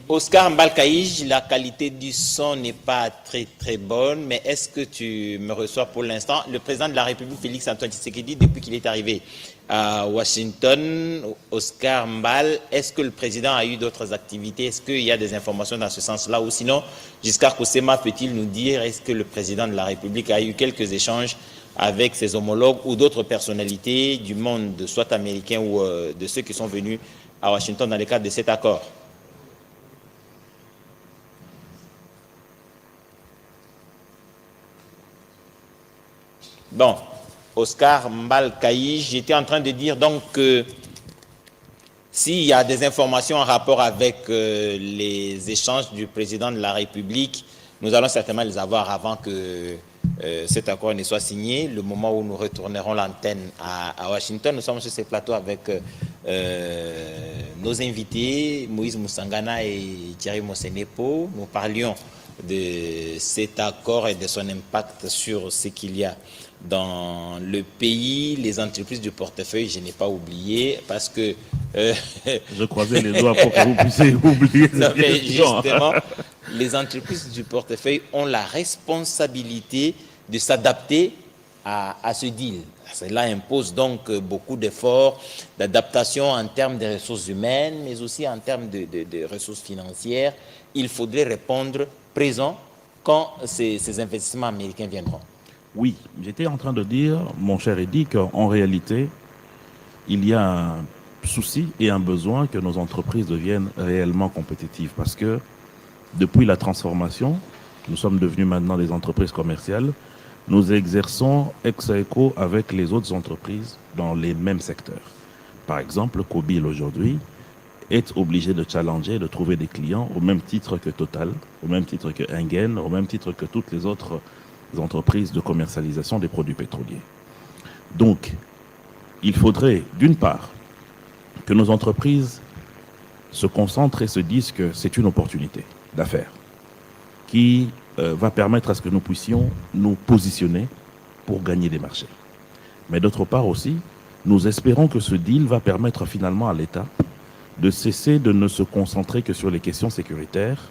Oscar Mbalkaïj, la qualité du son n'est pas très très bonne, mais est-ce que tu me reçois pour l'instant? Le président de la République, Félix Antoine Tshisekedi, depuis qu'il est arrivé à Washington, Oscar Mbal, est-ce que le président a eu d'autres activités? Est-ce qu'il y a des informations dans ce sens-là? Ou sinon, Giscard Koussema peut-il nous dire, est-ce que le président de la République a eu quelques échanges avec ses homologues ou d'autres personnalités du monde, soit américain ou de ceux qui sont venus à Washington dans le cadre de cet accord? Bon, Oscar Mbalkaïj, j'étais en train de dire donc que s'il y a des informations en rapport avec les échanges du président de la République, nous allons certainement les avoir avant que cet accord ne soit signé, le moment où nous retournerons l'antenne à Washington. Nous sommes sur ces plateaux avec nos invités, Moïse Moussangana et Thierry Mosenepo. Nous parlions de cet accord et de son impact sur ce qu'il y a dans le pays, les entreprises du portefeuille, je n'ai pas oublié, parce que... je croisais les doigts pour que vous puissiez oublier cette question. Justement, les entreprises du portefeuille ont la responsabilité de s'adapter à ce deal. Cela impose donc beaucoup d'efforts, d'adaptation en termes de ressources humaines, mais aussi en termes de ressources financières. Il faudrait répondre présent quand ces investissements américains viendront. Oui, j'étais en train de dire, mon cher Eddy, qu'en réalité, il y a un souci et un besoin que nos entreprises deviennent réellement compétitives. Parce que depuis la transformation, nous sommes devenus maintenant des entreprises commerciales, nous exerçons ex aequo avec les autres entreprises dans les mêmes secteurs. Par exemple, Kobil aujourd'hui est obligé de challenger, de trouver des clients au même titre que Total, au même titre que Engen, au même titre que toutes les autres entreprises de commercialisation des produits pétroliers. Donc, il faudrait, d'une part, que nos entreprises se concentrent et se disent que c'est une opportunité d'affaires qui va permettre à ce que nous puissions nous positionner pour gagner des marchés. Mais d'autre part aussi, nous espérons que ce deal va permettre finalement à l'État de cesser de ne se concentrer que sur les questions sécuritaires,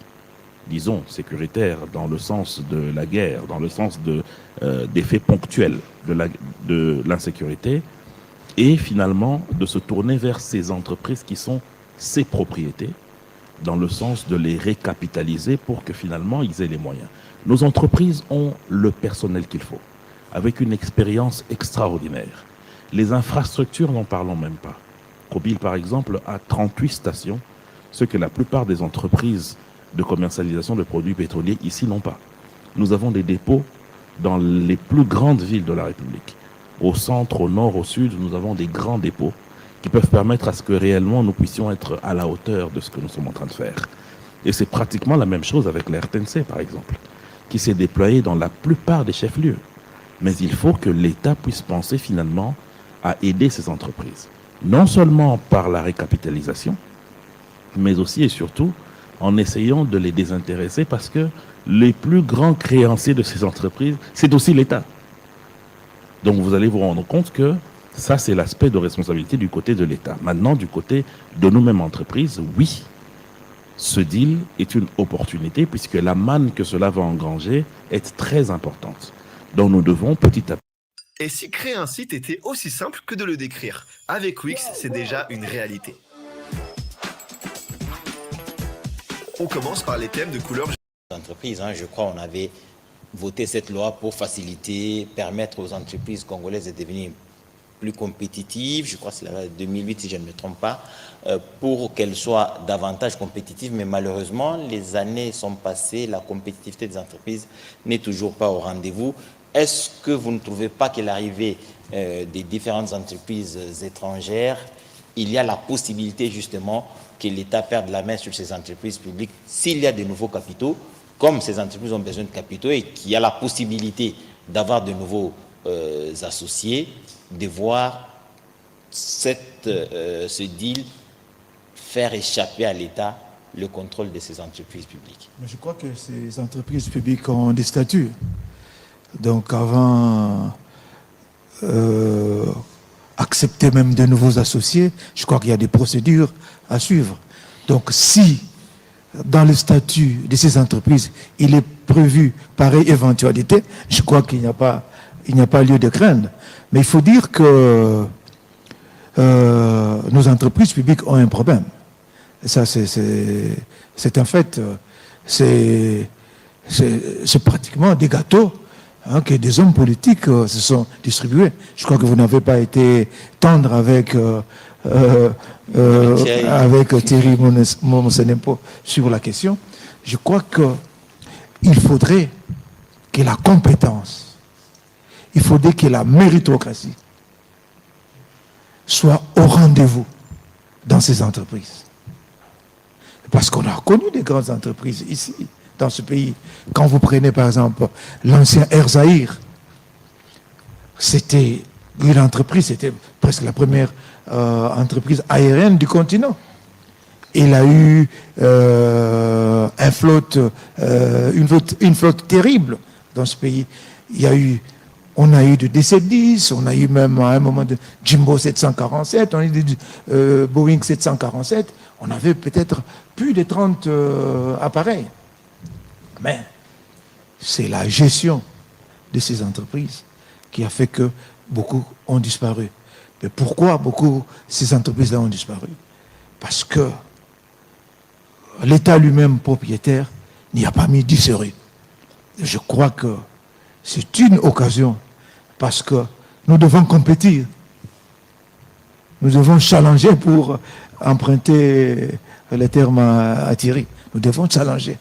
disons sécuritaires dans le sens de la guerre, dans le sens des faits ponctuels de l'insécurité, et finalement de se tourner vers ces entreprises qui sont ses propriétés, dans le sens de les récapitaliser pour que finalement ils aient les moyens. Nos entreprises ont le personnel qu'il faut, avec une expérience extraordinaire. Les infrastructures, n'en parlons même pas. Kobil, par exemple, a 38 stations, ce que la plupart des entreprises de commercialisation de produits pétroliers ici n'ont pas. Nous avons des dépôts dans les plus grandes villes de la République. Au centre, au nord, au sud, nous avons des grands dépôts qui peuvent permettre à ce que réellement nous puissions être à la hauteur de ce que nous sommes en train de faire. Et c'est pratiquement la même chose avec la RTNC, par exemple, qui s'est déployée dans la plupart des chefs-lieux. Mais il faut que l'État puisse penser finalement à aider ces entreprises. Non seulement par la récapitalisation, mais aussi et surtout en essayant de les désintéresser parce que les plus grands créanciers de ces entreprises, c'est aussi l'État. Donc vous allez vous rendre compte que ça, c'est l'aspect de responsabilité du côté de l'État. Maintenant, du côté de nous-mêmes entreprises, oui, ce deal est une opportunité puisque la manne que cela va engranger est très importante. Donc nous devons petit à petit... Et si créer un site était aussi simple que de le décrire? Avec Wix, c'est déjà une réalité. On commence par les thèmes de couleurs. Entreprises, je crois on avait voté cette loi pour faciliter, permettre aux entreprises congolaises de devenir plus compétitive, je crois que c'est la 2008 si je ne me trompe pas, pour qu'elle soit davantage compétitive, mais malheureusement, les années sont passées, la compétitivité des entreprises n'est toujours pas au rendez-vous. Est-ce que vous ne trouvez pas qu'à l'arrivée des différentes entreprises étrangères, il y a la possibilité justement que l'État perde la main sur ces entreprises publiques s'il y a de nouveaux capitaux, comme ces entreprises ont besoin de capitaux et qu'il y a la possibilité d'avoir de nouveaux associés, de voir ce deal faire échapper à l'État le contrôle de ces entreprises publiques? Mais je crois que ces entreprises publiques ont des statuts. Donc avant accepter même de nouveaux associés, je crois qu'il y a des procédures à suivre. Donc si dans le statut de ces entreprises, il est prévu pareille éventualité, je crois qu'il n'y a pas lieu de craindre. Mais il faut dire que nos entreprises publiques ont un problème. Et ça, c'est un fait. C'est pratiquement des gâteaux que des hommes politiques se sont distribués. Je crois que vous n'avez pas été tendre avec Thierry Monsenempo sur la question. Je crois qu'il faudrait que la compétence, il faudrait que la méritocratie soit au rendez-vous dans ces entreprises. Parce qu'on a connu des grandes entreprises ici, dans ce pays. Quand vous prenez par exemple l'ancien Air Zahir, c'était une entreprise, c'était presque la première entreprise aérienne du continent. Il a eu une flotte terrible dans ce pays. On a eu de DC-10, on a eu même à un moment de Jumbo 747, on a eu de Boeing 747, on avait peut-être plus de 30 appareils. Mais c'est la gestion de ces entreprises qui a fait que beaucoup ont disparu. Mais pourquoi ces entreprises-là ont disparu? Parce que l'État lui-même propriétaire n'y a pas mis du sérieux. Je crois que c'est une occasion parce que nous devons compétir. Nous devons challenger pour emprunter les termes à Thierry. Nous devons challenger.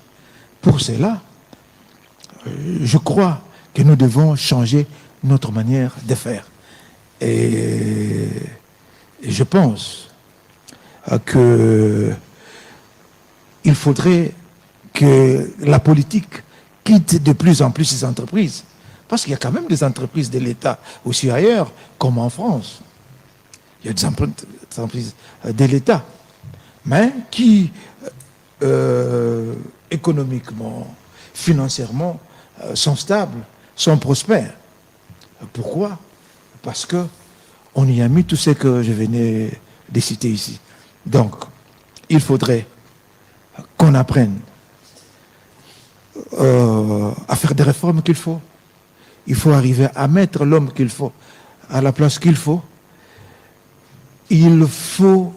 Pour cela, je crois que nous devons changer notre manière de faire. Et je pense qu'il faudrait que la politique quitte de plus en plus ces entreprises. Parce qu'il y a quand même des entreprises de l'État aussi ailleurs, comme en France. Il y a des entreprises de l'État, mais qui, économiquement, financièrement, sont stables, sont prospères. Pourquoi? Parce qu'on y a mis tout ce que je venais de citer ici. Donc, il faudrait qu'on apprenne à faire des réformes qu'il faut. Il faut arriver à mettre l'homme qu'il faut à la place qu'il faut. Il faut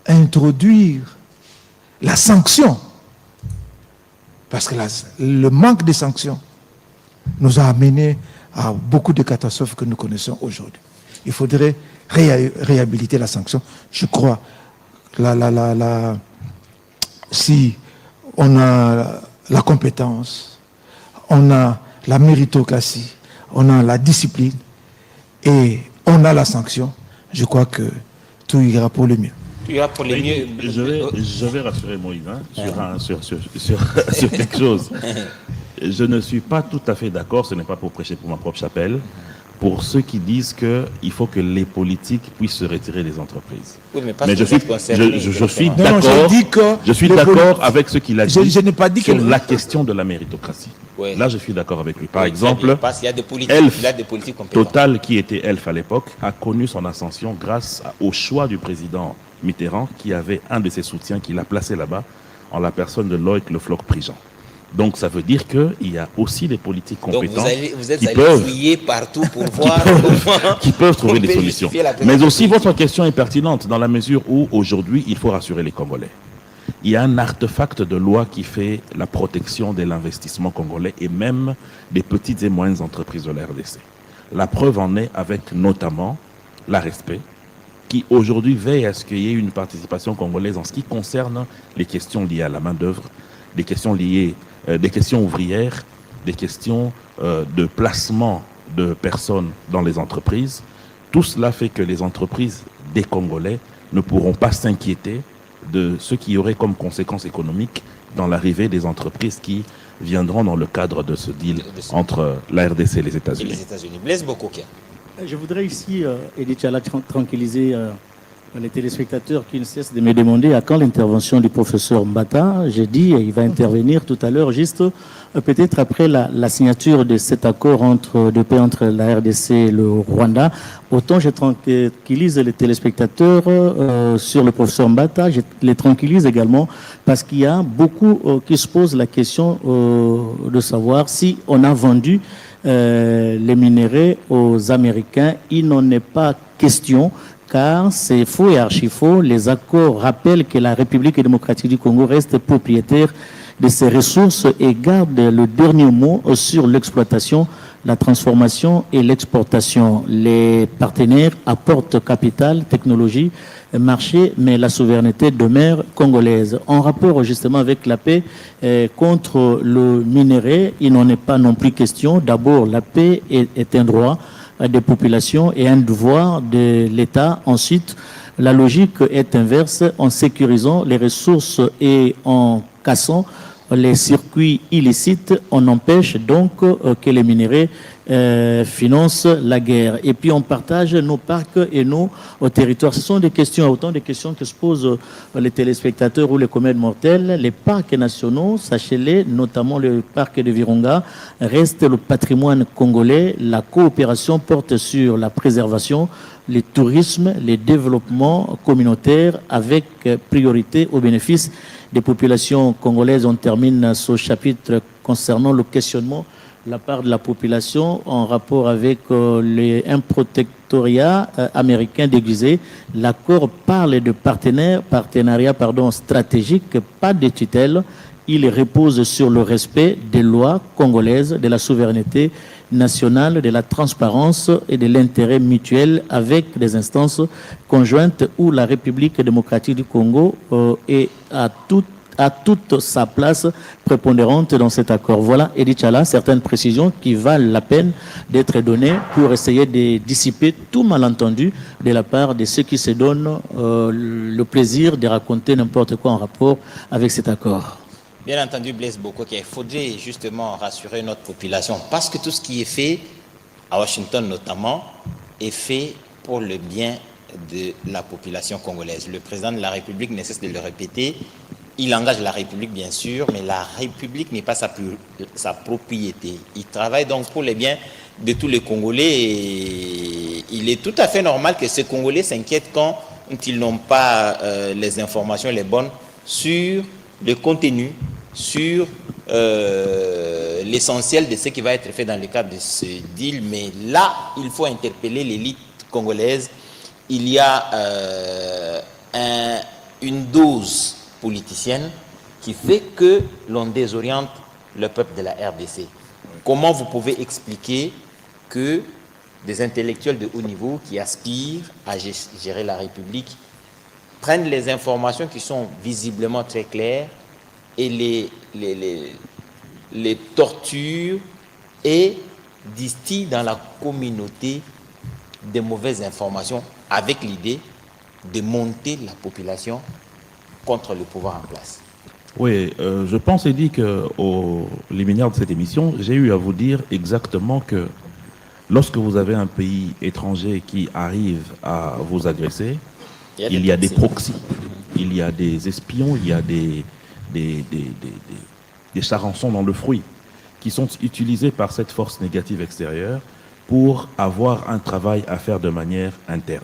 introduire la sanction. Parce que le manque de sanctions nous a amené à beaucoup de catastrophes que nous connaissons aujourd'hui. Il faudrait réhabiliter la sanction. Je crois, si on a la compétence, on a la méritocratie, on a la discipline et on a la sanction, je crois que tout ira pour le mieux. Pour les mieux. Je vais rassurer Moïse sur quelque chose. Je ne suis pas tout à fait d'accord, ce n'est pas pour prêcher pour ma propre chapelle, pour ceux qui disent qu'il faut que les politiques puissent se retirer des entreprises. Oui, mais je suis d'accord avec ce qu'il a dit je n'ai pas dit sur la question de la méritocratie. Oui. Là, je suis d'accord avec lui. Par exemple, Total, qui était Elf à l'époque, a connu son ascension grâce au choix du président Mitterrand, qui avait un de ses soutiens qu'il a placé là-bas, en la personne de Loïc Le Floch-Prigent. Donc, ça veut dire qu'il y a aussi des politiques compétentes fouiller partout pour voir qui peuvent trouver des solutions. Mais aussi, votre question est pertinente dans la mesure où, aujourd'hui, il faut rassurer les Congolais. Il y a un artefact de loi qui fait la protection de l'investissement congolais et même des petites et moyennes entreprises de la RDC. La preuve en est avec notamment la respect, qui aujourd'hui veille à ce qu'il y ait une participation congolaise en ce qui concerne les questions liées à la main-d'œuvre, des questions liées, des questions ouvrières, des questions de placement de personnes dans les entreprises. Tout cela fait que les entreprises des Congolais ne pourront pas s'inquiéter de ce qui y aurait comme conséquence économique dans l'arrivée des entreprises qui viendront dans le cadre de ce deal entre la RDC et les États-Unis. Blaise Bokokia. Je voudrais ici, Edith Chala, tranquilliser les téléspectateurs qui ne cessent de me demander à quand l'intervention du professeur Mbata. J'ai dit il va intervenir tout à l'heure, juste peut-être après la signature de cet accord de paix entre la RDC et le Rwanda. Autant je tranquillise les téléspectateurs sur le professeur Mbata, je les tranquillise également parce qu'il y a beaucoup qui se posent la question de savoir si on a vendu les minéraux aux Américains. Il n'en est pas question, car c'est faux et archi-faux. Les accords rappellent que la République démocratique du Congo reste propriétaire de ses ressources et garde le dernier mot sur l'exploitation, la transformation et l'exportation. Les partenaires apportent capital, technologie, marché, mais la souveraineté demeure congolaise. En rapport justement avec la paix contre le minerai, il n'en est pas non plus question. D'abord, la paix est un droit des populations et un devoir de l'État. Ensuite, la logique est inverse. En sécurisant les ressources et en cassant les circuits illicites, on empêche donc que les minéraux financent la guerre. Et puis on partage nos parcs et nos territoires. Ce sont des questions, autant des questions que se posent les téléspectateurs ou les comètes mortels. Les parcs nationaux, sachez-les, notamment le parc de Virunga, restent le patrimoine congolais. La coopération porte sur la préservation, le tourisme, les développements communautaires avec priorité au bénéfice des populations congolaises. On termine ce chapitre concernant le questionnement de la part de la population en rapport avec un protectorat américain déguisé. L'accord parle de partenariat stratégique, pas de tutelle. Il repose sur le respect des lois congolaises, de la souveraineté nationale, de la transparence et de l'intérêt mutuel avec des instances conjointes où la République démocratique du Congo est à toute sa place prépondérante dans cet accord. Voilà, Edith Chala, certaines précisions qui valent la peine d'être données pour essayer de dissiper tout malentendu de la part de ceux qui se donnent le plaisir de raconter n'importe quoi en rapport avec cet accord. Bien entendu, Blaise Bokokia, il faudrait justement rassurer notre population parce que tout ce qui est fait, à Washington notamment, est fait pour le bien de la population congolaise. Le président de la République ne cesse de le répéter. Il engage la République, bien sûr, mais la République n'est pas sa propriété. Il travaille donc pour le bien de tous les Congolais et il est tout à fait normal que ces Congolais s'inquiètent quand ils n'ont pas les informations les bonnes sur le contenu, sur l'essentiel de ce qui va être fait dans le cadre de ce deal. Mais là, il faut interpeller l'élite congolaise. Il y a une dose politicienne qui fait que l'on désoriente le peuple de la RDC. Comment vous pouvez expliquer que des intellectuels de haut niveau qui aspirent à gérer la République prennent les informations qui sont visiblement très claires et les torturent et distillent dans la communauté des mauvaises informations avec l'idée de monter la population contre le pouvoir en place? Oui, je pense, Eddy, qu'au liminaire de cette émission, j'ai eu à vous dire exactement que lorsque vous avez un pays étranger qui arrive à vous agresser, il y a des proxys, il y a des espions, il y a des charançons dans le fruit qui sont utilisés par cette force négative extérieure pour avoir un travail à faire de manière interne.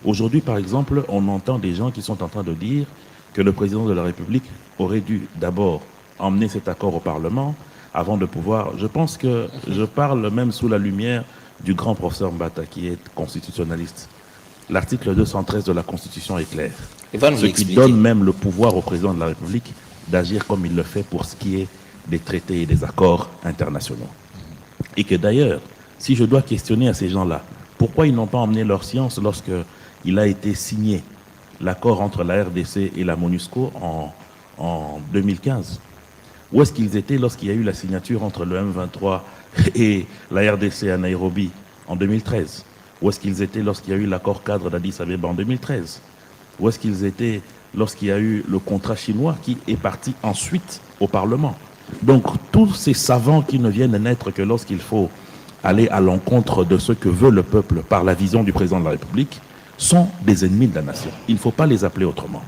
Aujourd'hui, par exemple, on entend des gens qui sont en train de dire que le président de la République aurait dû d'abord emmener cet accord au Parlement avant de pouvoir... Je pense que je parle même sous la lumière du grand professeur Mbata qui est constitutionnaliste. L'article 213 de la Constitution est clair. Ce qui donne même le pouvoir au président de la République d'agir comme il le fait pour ce qui est des traités et des accords internationaux. Et que d'ailleurs, si je dois questionner à ces gens-là, Pourquoi ils n'ont pas emmené leur science lorsqu'il a été signé l'accord entre la RDC et la MONUSCO en 2015? Où est-ce qu'ils étaient lorsqu'il y a eu la signature entre le M23 et la RDC à Nairobi en 2013? Où est-ce qu'ils étaient lorsqu'il y a eu l'accord cadre d'Addis Abeba en 2013? Où est-ce qu'ils étaient lorsqu'il y a eu le contrat chinois qui est parti ensuite au Parlement? Donc tous ces savants qui ne viennent naître que lorsqu'il faut aller à l'encontre de ce que veut le peuple par la vision du président de la République sont des ennemis de la nation. Il ne faut pas les appeler autrement.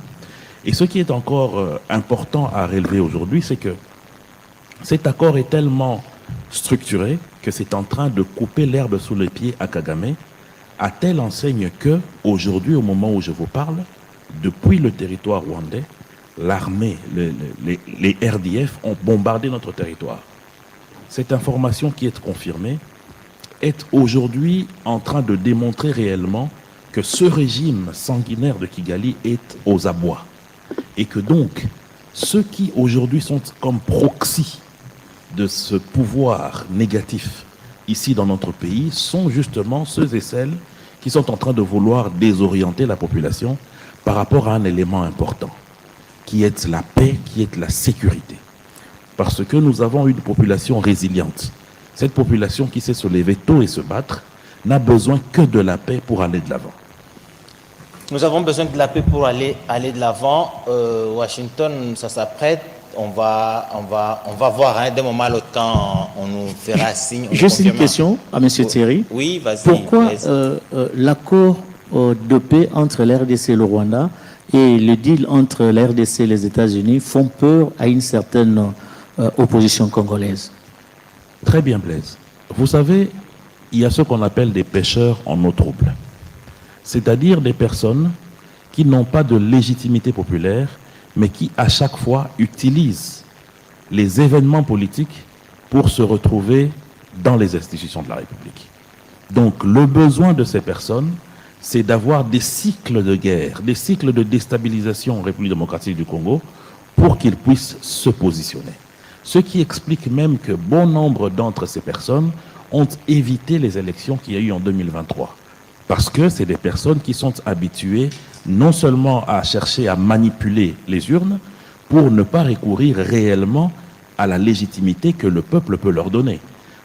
Et ce qui est encore important à relever aujourd'hui, c'est que cet accord est tellement structuré que c'est en train de couper l'herbe sous les pieds à Kagame, à telle enseigne que, aujourd'hui, au moment où je vous parle, depuis le territoire rwandais, l'armée, les RDF ont bombardé notre territoire. Cette information qui est confirmée est aujourd'hui en train de démontrer réellement que ce régime sanguinaire de Kigali est aux abois. Et que donc, ceux qui aujourd'hui sont comme proxy de ce pouvoir négatif ici dans notre pays sont justement ceux et celles qui sont en train de vouloir désorienter la population par rapport à un élément important, qui est la paix, qui est la sécurité. Parce que nous avons une population résiliente. Cette population qui sait se lever tôt et se battre n'a besoin que de la paix pour aller de l'avant. Nous avons besoin de la paix pour aller de l'avant. Washington, ça s'apprête. On va voir d'un moment à l'autre quand on nous fera signe. Juste une question à M. Thierry. Oui, vas-y. Pourquoi l'accord de paix entre l'RDC et le Rwanda et le deal entre la RDC et les États-Unis font peur à une certaine opposition congolaise? Très bien, Blaise. Vous savez, il y a ce qu'on appelle des pêcheurs en eau trouble. C'est-à-dire des personnes qui n'ont pas de légitimité populaire, mais qui, à chaque fois, utilisent les événements politiques pour se retrouver dans les institutions de la République. Donc, le besoin de ces personnes, c'est d'avoir des cycles de guerre, des cycles de déstabilisation en République démocratique du Congo pour qu'ils puissent se positionner. Ce qui explique même que bon nombre d'entre ces personnes ont évité les élections qu'il y a eu en 2023. Parce que c'est des personnes qui sont habituées non seulement à chercher à manipuler les urnes pour ne pas recourir réellement à la légitimité que le peuple peut leur donner.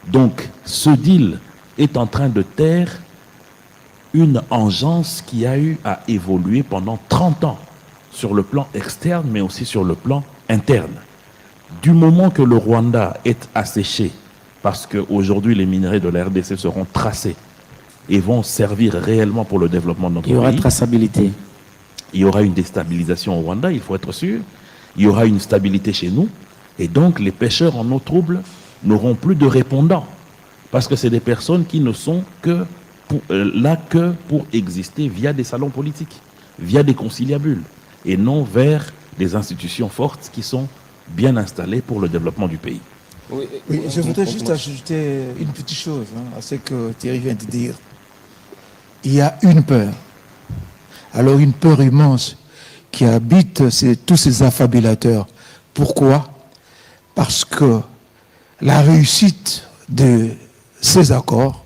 Donc, ce deal est en train de taire une engeance qui a eu à évoluer pendant 30 ans sur le plan externe, mais aussi sur le plan interne. Du moment que le Rwanda est asséché, parce qu'aujourd'hui les minerais de la RDC seront tracés et vont servir réellement pour le développement de notre pays. Il y aura traçabilité. Il y aura une déstabilisation au Rwanda, il faut être sûr. Il y aura une stabilité chez nous. Et donc les pêcheurs en eau trouble n'auront plus de répondants. Parce que c'est des personnes qui ne sont là que pour exister via des salons politiques, via des conciliabules, et non vers des institutions fortes qui sont bien installées pour le développement du pays. Oui, je voudrais juste ajouter une petite chose à ce que Thierry vient de dire. Il y a une peur. Alors une peur immense qui habite tous ces affabulateurs. Pourquoi? Parce que la réussite de ces accords,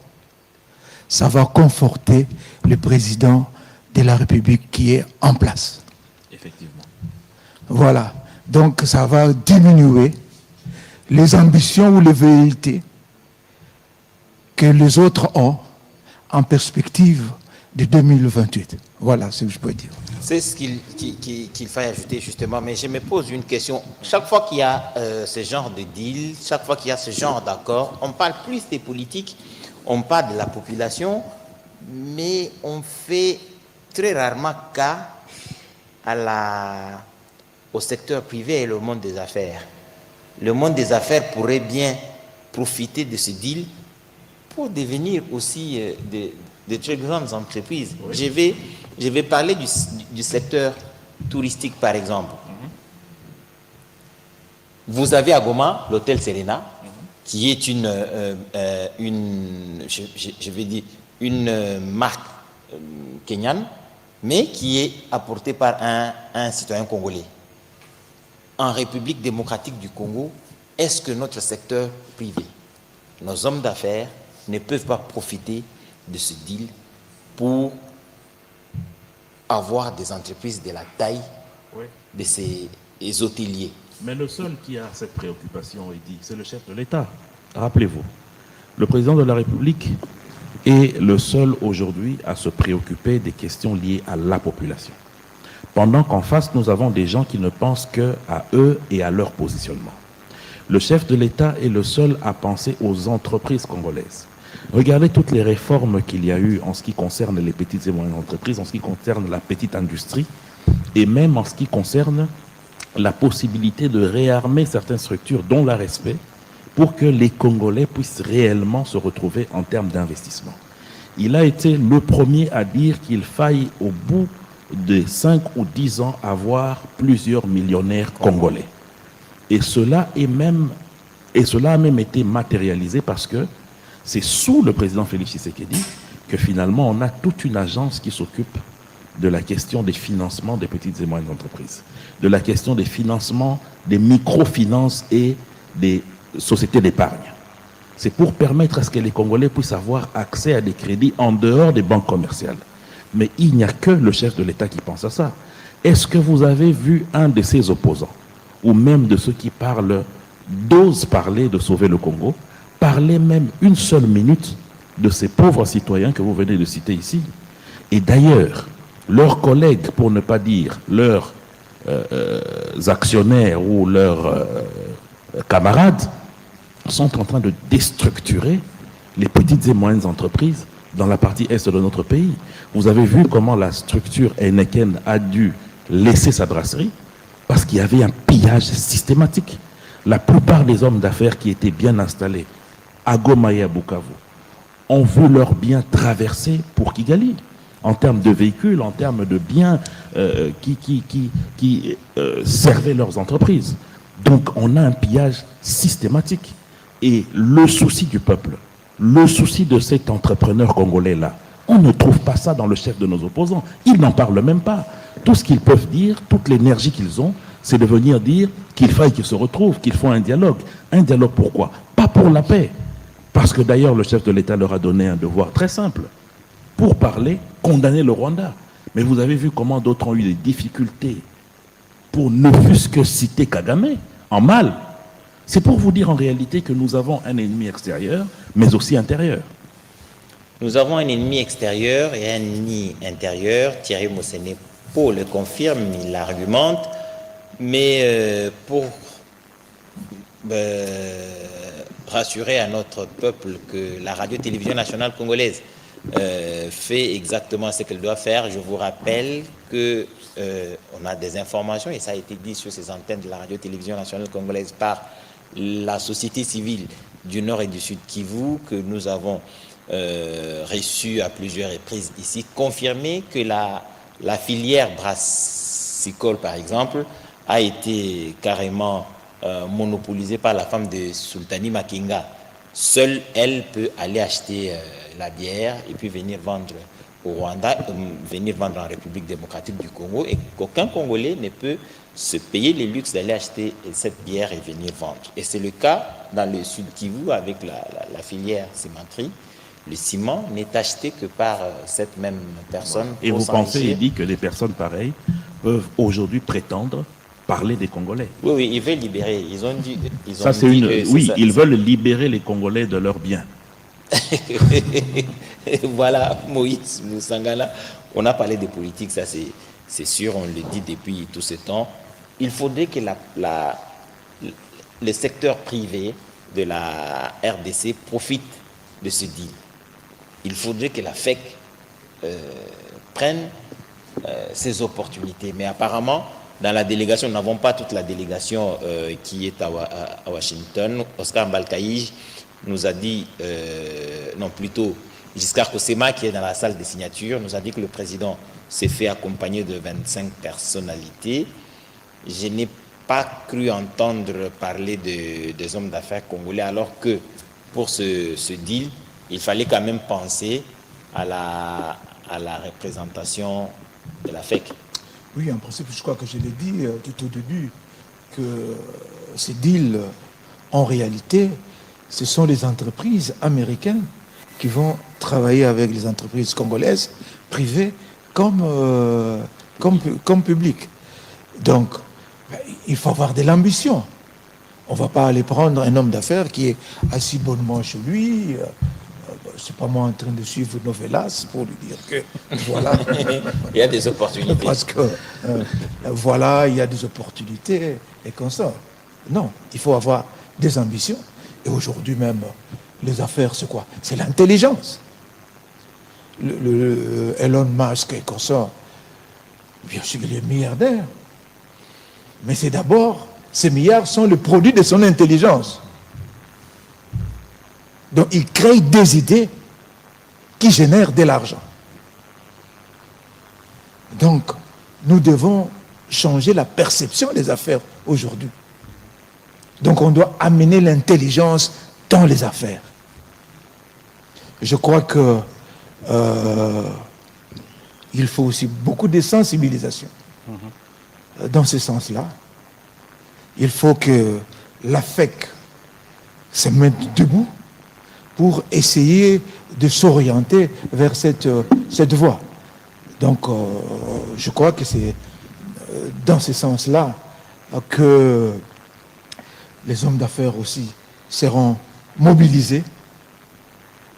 ça va conforter le président de la République qui est en place. Effectivement. Voilà. Donc ça va diminuer les ambitions ou les velléités que les autres ont en perspective de 2028. Voilà ce que je peux dire. C'est ce qu'il faut ajouter justement, mais je me pose une question. Chaque fois qu'il y a ce genre de deal, chaque fois qu'il y a ce genre d'accord, on parle plus des politiques, on parle de la population, mais on fait très rarement cas au secteur privé et le monde des affaires. Le monde des affaires pourrait bien profiter de ce deal pour devenir aussi de très grandes entreprises. Oui. Je vais parler du secteur touristique, par exemple. Vous avez à Goma l'hôtel Serena, qui est une marque kenyane, mais qui est apportée par un citoyen congolais. En République démocratique du Congo, est-ce que notre secteur privé, nos hommes d'affaires, ne peuvent pas profiter de ce deal pour avoir des entreprises de la taille de ces hôteliers. Mais le seul qui a cette préoccupation, Eddy, c'est le chef de l'État. Rappelez-vous, le président de la République est le seul aujourd'hui à se préoccuper des questions liées à la population. Pendant qu'en face, nous avons des gens qui ne pensent qu'à eux et à leur positionnement. Le chef de l'État est le seul à penser aux entreprises congolaises. Regardez toutes les réformes qu'il y a eu en ce qui concerne les petites et moyennes entreprises, en ce qui concerne la petite industrie, et même en ce qui concerne la possibilité de réarmer certaines structures, dont la respect, pour que les Congolais puissent réellement se retrouver en termes d'investissement. Il a été le premier à dire qu'il faille, au bout de 5 ou 10 ans, avoir plusieurs millionnaires congolais. Et cela a même été matérialisé parce que c'est sous le président Félix Tshisekedi que finalement on a toute une agence qui s'occupe de la question des financements des petites et moyennes entreprises, de la question des financements des microfinances et des sociétés d'épargne. C'est pour permettre à ce que les Congolais puissent avoir accès à des crédits en dehors des banques commerciales. Mais il n'y a que le chef de l'État qui pense à ça. Est-ce que vous avez vu un de ses opposants, ou même de ceux qui d'osent parler de sauver le Congo, parler même une seule minute de ces pauvres citoyens que vous venez de citer ici? Et d'ailleurs, leurs collègues, pour ne pas dire leurs actionnaires ou leurs camarades, sont en train de déstructurer les petites et moyennes entreprises dans la partie est de notre pays. Vous avez vu comment la structure Heineken a dû laisser sa brasserie parce qu'il y avait un pillage systématique. La plupart des hommes d'affaires qui étaient bien installés à Goma et à Bukavu ont vu leurs biens traverser pour Kigali, en termes de véhicules, en termes de biens qui servaient leurs entreprises. Donc on a un pillage systématique. Et le souci du peuple, le souci de cet entrepreneur congolais-là, on ne trouve pas ça dans le chef de nos opposants. Ils n'en parlent même pas. Tout ce qu'ils peuvent dire, toute l'énergie qu'ils ont, c'est de venir dire qu'il faille qu'ils se retrouvent, qu'ils font un dialogue. Un dialogue pourquoi? Pas pour la paix. Parce que d'ailleurs, le chef de l'État leur a donné un devoir très simple. Pour parler, condamner le Rwanda. Mais vous avez vu comment d'autres ont eu des difficultés pour ne fût-ce que citer Kagame en mal. C'est pour vous dire en réalité que nous avons un ennemi extérieur, mais aussi intérieur. Nous avons un ennemi extérieur et un ennemi intérieur. Thierry Mossenepo le confirme, il l'argumente. Mais pour rassurer à notre peuple que la radio-télévision nationale congolaise fait exactement ce qu'elle doit faire, je vous rappelle que on a des informations, et ça a été dit sur ces antennes de la radio-télévision nationale congolaise par la société civile du Nord et du Sud Kivu, que nous avons reçu à plusieurs reprises ici, confirmer que la filière brassicole, par exemple, a été carrément monopolisée par la femme de Sultani Makenga. Seule elle peut aller acheter la bière et puis venir vendre au Rwanda, venir vendre en République démocratique du Congo, et qu'aucun Congolais ne peut se payer les luxes d'aller acheter cette bière et venir vendre. Et c'est le cas dans le Sud Kivu avec la filière cimenterie. Le ciment n'est acheté que par cette même personne. Et vous pensez, il dit que des personnes pareilles peuvent aujourd'hui prétendre parler des Congolais? Oui, oui, ils veulent libérer. Ils ont dit. Ils veulent libérer les Congolais de leurs biens. Voilà, Moïse Moussangala, on a parlé de politique, ça c'est sûr, on le dit depuis tout ce temps. Il faudrait que le secteur privé de la RDC profite de ce deal. Il faudrait que la FEC prenne ces opportunités. Mais apparemment, dans la délégation, nous n'avons pas toute la délégation qui est à Washington. Oscar Mbalkaïj nous a dit, non plutôt Giscard Kosema, qui est dans la salle des signatures, nous a dit que le président s'est fait accompagner de 25 personnalités. Je n'ai pas cru entendre parler des hommes d'affaires congolais, alors que pour ce deal, il fallait quand même penser à la représentation de la FEC. Oui, en principe, je crois que je l'ai dit tout au début, que ces deals, en réalité, ce sont les entreprises américaines qui vont travailler avec les entreprises congolaises, privées comme publiques. Donc, il faut avoir de l'ambition. On ne va pas aller prendre un homme d'affaires qui est assis bonnement chez lui. C'est pas moi en train de suivre Novelas pour lui dire que voilà. Il y a des opportunités. Parce que voilà, il y a des opportunités et comme ça. Non, il faut avoir des ambitions. Et aujourd'hui même, les affaires, c'est quoi? C'est l'intelligence. Elon Musk et comme ça, bien sûr, il est milliardaire. Mais c'est d'abord, ces milliards sont le produit de son intelligence. Donc, il crée des idées qui génèrent de l'argent. Donc, nous devons changer la perception des affaires aujourd'hui. Donc, on doit amener l'intelligence dans les affaires. Je crois que il faut aussi beaucoup de sensibilisation. Dans ce sens-là, il faut que la FEC se mette debout pour essayer de s'orienter vers cette voie. Donc, je crois que c'est dans ce sens-là que les hommes d'affaires aussi seront mobilisés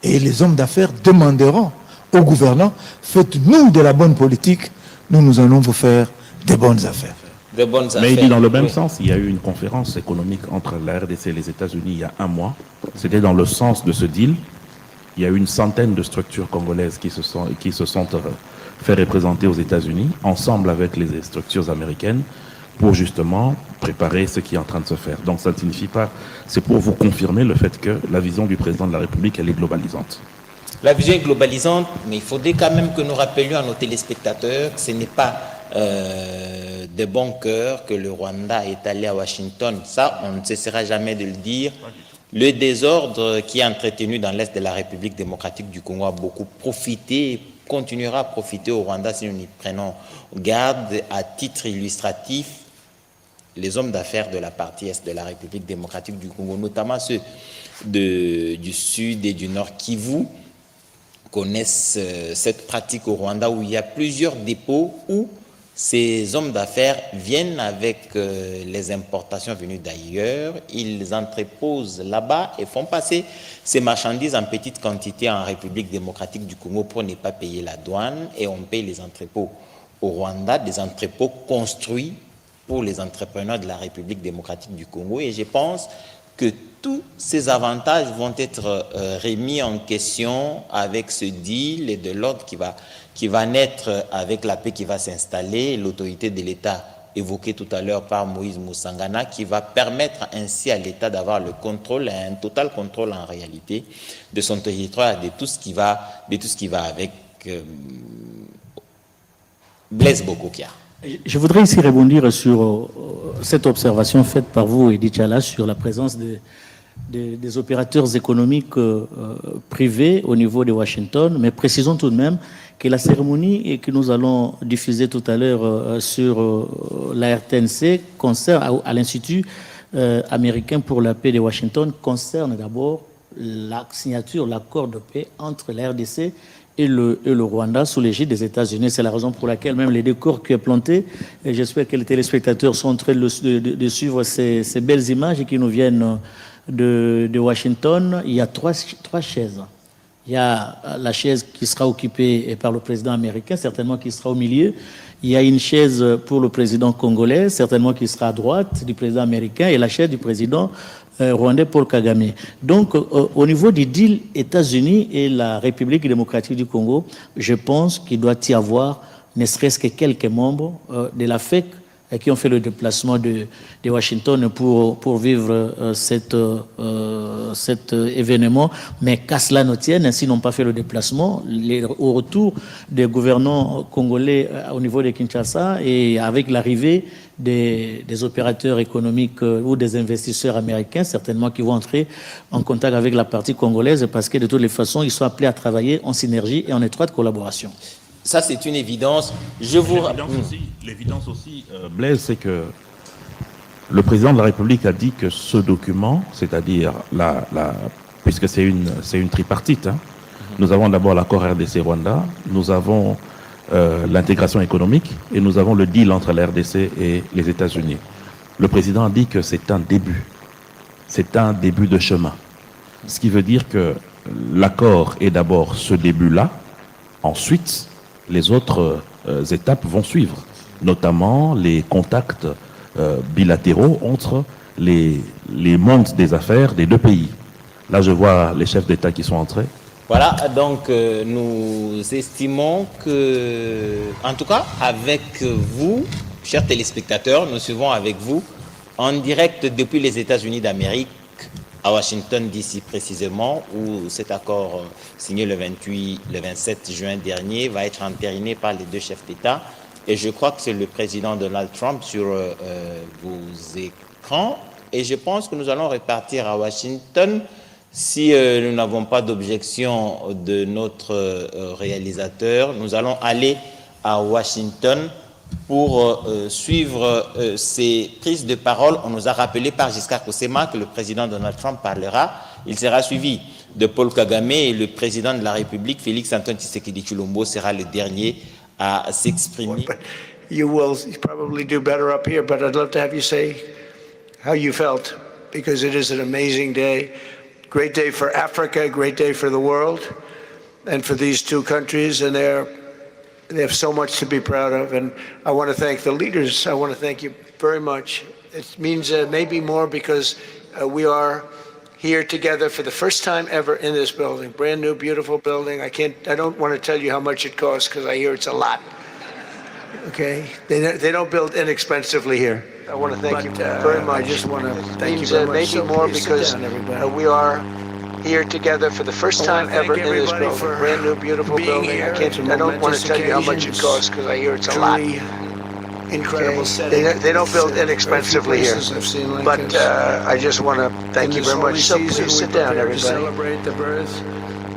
et les hommes d'affaires demanderont aux gouvernants, faites-nous de la bonne politique, nous allons vous faire des bonnes affaires. De bonnes affaires. Mais il dit dans le même sens, il y a eu une conférence économique entre la RDC et les États-Unis il y a un mois. C'était dans le sens de ce deal. Il y a eu une centaine de structures congolaises qui se sont fait représenter aux États-Unis, ensemble avec les structures américaines, pour justement préparer ce qui est en train de se faire. Donc ça ne signifie pas, c'est pour vous confirmer le fait que la vision du président de la République, elle est globalisante. La vision est globalisante, mais il faudrait quand même que nous rappelions à nos téléspectateurs que ce n'est pas de bon cœur que le Rwanda est allé à Washington. Ça, on ne cessera jamais de le dire. Le désordre qui est entretenu dans l'Est de la République démocratique du Congo a beaucoup profité, continuera à profiter au Rwanda si nous y prenons garde. À titre illustratif, les hommes d'affaires de la partie Est de la République démocratique du Congo, notamment ceux du Sud et du Nord Kivu, connaissent cette pratique au Rwanda où il y a plusieurs dépôts où ces hommes d'affaires viennent avec les importations venues d'ailleurs, ils entreposent là-bas et font passer ces marchandises en petite quantité en République démocratique du Congo pour ne pas payer la douane, et on paye les entrepôts au Rwanda, des entrepôts construits pour les entrepreneurs de la République démocratique du Congo, et je pense que tous ces avantages vont être remis en question avec ce deal et de l'ordre qui va naître avec la paix qui va s'installer, l'autorité de l'État évoquée tout à l'heure par Moïse Moussangana, qui va permettre ainsi à l'État d'avoir le contrôle, un total contrôle en réalité, de son territoire, de tout ce qui va avec. Blaise Bokokia. Je voudrais ici rebondir sur cette observation faite par vous, Edith Chala, sur la présence des opérateurs économiques privés au niveau de Washington, mais précisons tout de même que la cérémonie que nous allons diffuser tout à l'heure sur la RTNC concerne, à l'Institut américain pour la paix de Washington, concerne d'abord la signature, l'accord de paix entre la RDC et le Rwanda sous l'égide des États-Unis. C'est la raison pour laquelle même les décors qui est planté, et j'espère que les téléspectateurs sont en train de suivre ces belles images qui nous viennent de Washington. Il y a trois chaises. Il y a la chaise qui sera occupée par le président américain, certainement qui sera au milieu. Il y a une chaise pour le président congolais, certainement qui sera à droite du président américain, et la chaise du président rwandais Paul Kagame. Donc, au niveau du deal États-Unis et la République démocratique du Congo, je pense qu'il doit y avoir ne serait-ce que quelques membres de la FEC qui ont fait le déplacement de Washington pour vivre cet événement, mais qu'à cela ne tienne, ainsi n'ont pas fait le déplacement. Au retour des gouvernants congolais au niveau de Kinshasa et avec l'arrivée des opérateurs économiques ou des investisseurs américains, certainement qui vont entrer en contact avec la partie congolaise, parce que de toutes les façons, ils sont appelés à travailler en synergie et en étroite collaboration. Ça, c'est une évidence. L'évidence aussi, Blaise, c'est que le président de la République a dit que ce document, c'est-à-dire puisque c'est une tripartite, Nous avons d'abord l'accord RDC-Rwanda, nous avons l'intégration économique et nous avons le deal entre la RDC et les États-Unis. Le président a dit que c'est un début de chemin. Ce qui veut dire que l'accord est d'abord ce début-là, ensuite les autres étapes vont suivre, notamment les contacts bilatéraux entre les mondes des affaires des deux pays. Là, je vois les chefs d'État qui sont entrés. Voilà, donc nous estimons que, en tout cas, avec vous, chers téléspectateurs, nous suivons avec vous en direct depuis les États-Unis d'Amérique, à Washington, d'ici précisément, où cet accord signé le 27 juin dernier va être entériné par les deux chefs d'État. Et je crois que c'est le président Donald Trump sur vos écrans. Et je pense que nous allons repartir à Washington si nous n'avons pas d'objection de notre réalisateur. Nous allons aller à Washington pour suivre ces prises de parole. On nous a rappelé par Giscard Kosema que le président Donald Trump parlera. Il sera suivi de Paul Kagame et le président de la République, Félix Antoine Tshisekedi Tshilombo, sera le dernier à s'exprimer. You will probably do better up here, but I'd love to have you say how you felt, because it is an amazing day. Great day for Africa, great day for the world, and for these two countries, and they have so much to be proud of. And I want to thank the leaders. I want to thank you very much. It means maybe more because we are here together for the first time ever in this building. Brand new, beautiful building. I don't want to tell you how much it costs because I hear it's a lot. Okay? They don't build inexpensively here. I want to thank you very much. I just want to thank you very much. Maybe more because we are here together for the first time ever in this building. Brand new, beautiful building. I don't want to tell you how much it costs because I hear it's a lot. Incredible setting. They don't build inexpensively here. But I just want to thank you very much. So please sit down, everybody. Celebrate the birth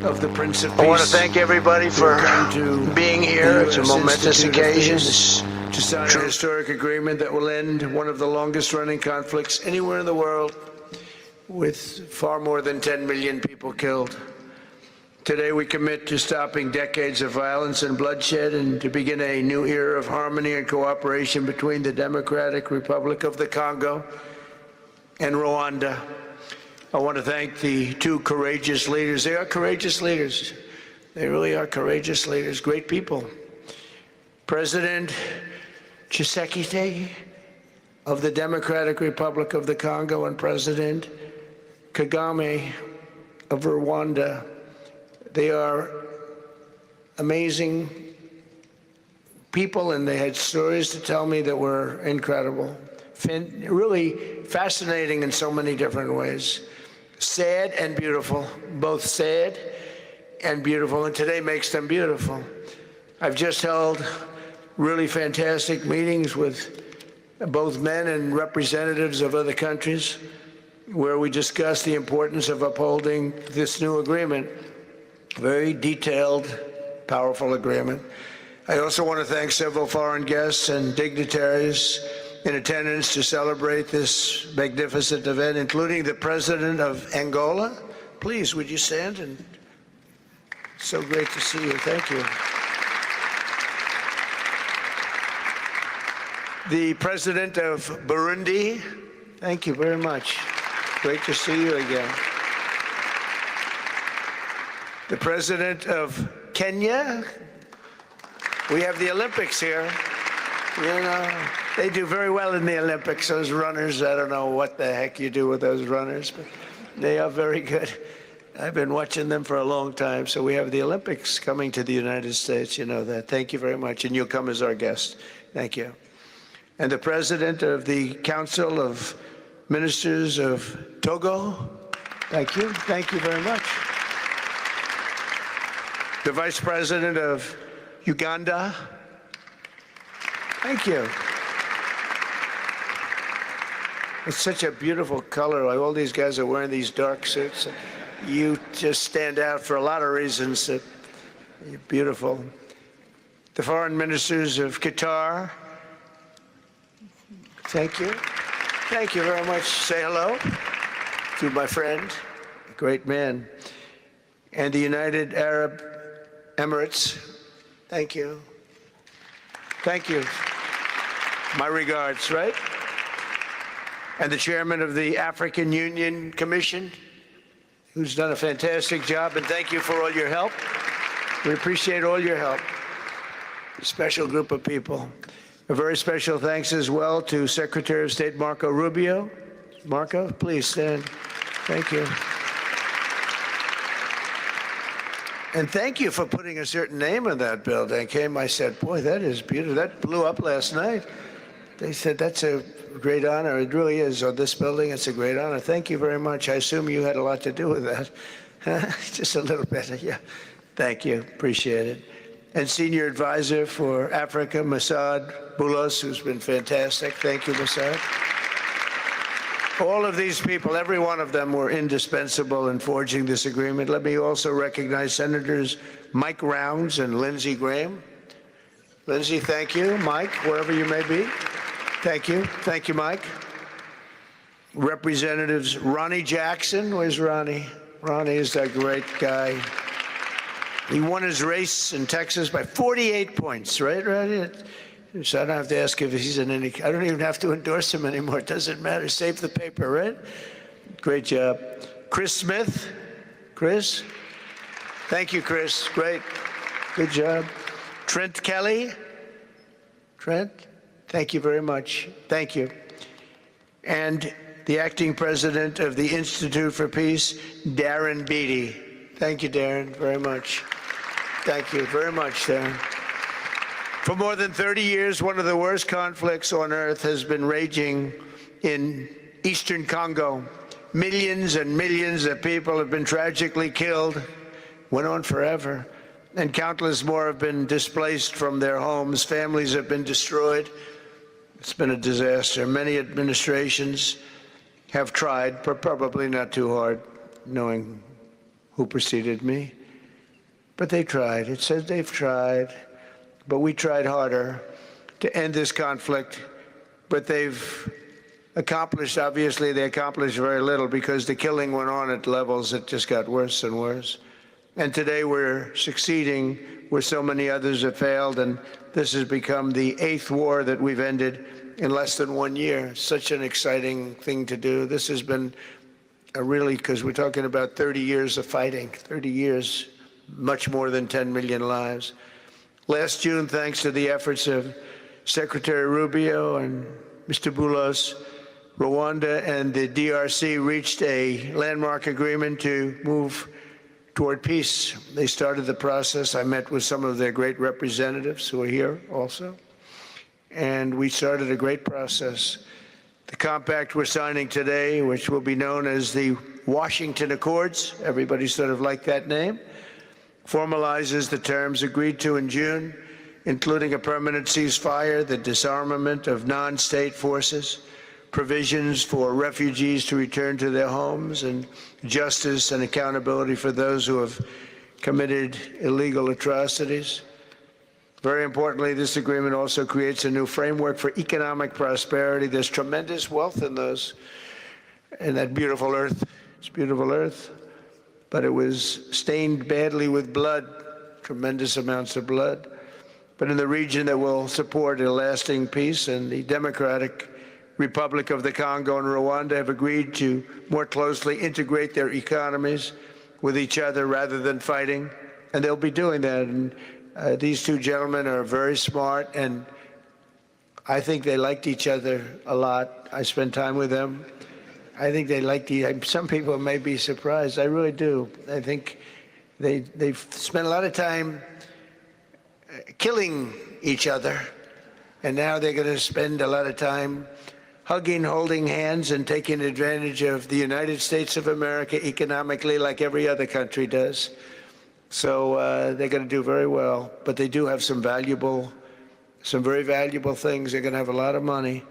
of the Prince of Peace. I want to thank everybody for being here. It's a momentous occasion. To sign a historic agreement that will end one of the longest running conflicts anywhere in the world, with far more than 10 million people killed. Today we commit to stopping decades of violence and bloodshed and to begin a new era of harmony and cooperation between the Democratic Republic of the Congo and Rwanda. I want to thank the two courageous leaders. They are courageous leaders. They really are courageous leaders, great people. President Tshisekedi of the Democratic Republic of the Congo and President Kagame of Rwanda. They are amazing people, and they had stories to tell me that were incredible. Really fascinating in so many different ways. Sad and beautiful, both sad and beautiful, and today makes them beautiful. I've just held really fantastic meetings with both men and representatives of other countries where we discussed the importance of upholding this new agreement. Very detailed, powerful agreement. I also want to thank several foreign guests and dignitaries in attendance to celebrate this magnificent event, including the President of Angola. Please, would you stand? And so great to see you. Thank you. The President of Burundi. Thank you very much. Great to see you again. The President of Kenya. We have the Olympics here. You know, they do very well in the Olympics, those runners. I don't know what the heck you do with those runners, but they are very good. I've been watching them for a long time. So we have the Olympics coming to the United States. You know that. Thank you very much. And you'll come as our guest. Thank you. And the President of the Council of Ministers of Togo. Thank you. Thank you very much. The Vice President of Uganda. Thank you. It's such a beautiful color. Like all these guys are wearing these dark suits. You just stand out for a lot of reasons. You're beautiful. The Foreign Ministers of Qatar. Thank you. Thank you very much. Say hello to my friend, a great man. and the United Arab Emirates. Thank you. Thank you. My regards, right? And the chairman of the African Union Commission, who's done a fantastic job, and thank you for all your help. We appreciate all your help. A special group of people. A very special thanks as well to Secretary of State Marco Rubio. Marco, please stand. Thank you. And thank you for putting a certain name on that building. I said, boy, that is beautiful. That blew up last night. They said, that's a great honor. It really is. On this building, it's a great honor. Thank you very much. I assume you had a lot to do with that. Just a little bit, yeah. Thank you. Appreciate it. And Senior Advisor for Africa, Masad Boulos, who's been fantastic. Thank you, Masad. All of these people, every one of them were indispensable in forging this agreement. Let me also recognize Senators Mike Rounds and Lindsey Graham. Lindsey, thank you. Mike, wherever you may be. Thank you. Thank you, Mike. Representatives Ronnie Jackson. Where's Ronnie? Ronnie is that great guy. He won his race in Texas by 48 points, right, Ronnie? So I don't have to ask if he's in any, I don't even have to endorse him anymore. It doesn't matter. Save the paper, right? Great job. Chris Smith. Chris? Thank you, Chris. Great. Good job. Trent Kelly. Trent? Thank you very much. Thank you. And the acting president of the Institute for Peace, Darren Beatty. Thank you, Darren, very much. Thank you very much, Darren. For more than 30 years, one of the worst conflicts on earth has been raging in eastern Congo. Millions and millions of people have been tragically killed, went on forever, and countless more have been displaced from their homes. Families have been destroyed. It's been a disaster. Many administrations have tried, but probably not too hard, knowing who preceded me. But they tried. It says they've tried. But we tried harder to end this conflict. But they've accomplished, obviously, they accomplished very little because the killing went on at levels that just got worse and worse. And today we're succeeding where so many others have failed. And this has become the 8th war that we've ended in less than 1 year. Such an exciting thing to do. This has been a really, because we're talking about 30 years of fighting, 30 years, much more than 10 million lives. Last June, thanks to the efforts of Secretary Rubio and Mr. Boulos, Rwanda and the DRC reached a landmark agreement to move toward peace. They started the process. I met with some of their great representatives who are here also. And we started a great process. The compact we're signing today, which will be known as the Whashington Accords, everybody sort of liked that name, formalizes the terms agreed to in June, including a permanent ceasefire, the disarmament of non-state forces, provisions for refugees to return to their homes, and justice and accountability for those who have committed illegal atrocities. Very importantly, this agreement also creates a new framework for economic prosperity. There's tremendous wealth in that beautiful earth. It's beautiful earth. But it was stained badly with blood, tremendous amounts of blood. But in the region that will support a lasting peace, and the Democratic Republic of the Congo and Rwanda have agreed to more closely integrate their economies with each other rather than fighting, and they'll be doing that. And these two gentlemen are very smart, and I think they liked each other a lot. I spent time with them. I think they liked some people may be surprised. I really do. I think they've spent a lot of time killing each other, and now they're going to spend a lot of time hugging, holding hands, and taking advantage of the United States of America economically like every other country does. So they're going to do very well. But they do have some very valuable things. They're going to have a lot of money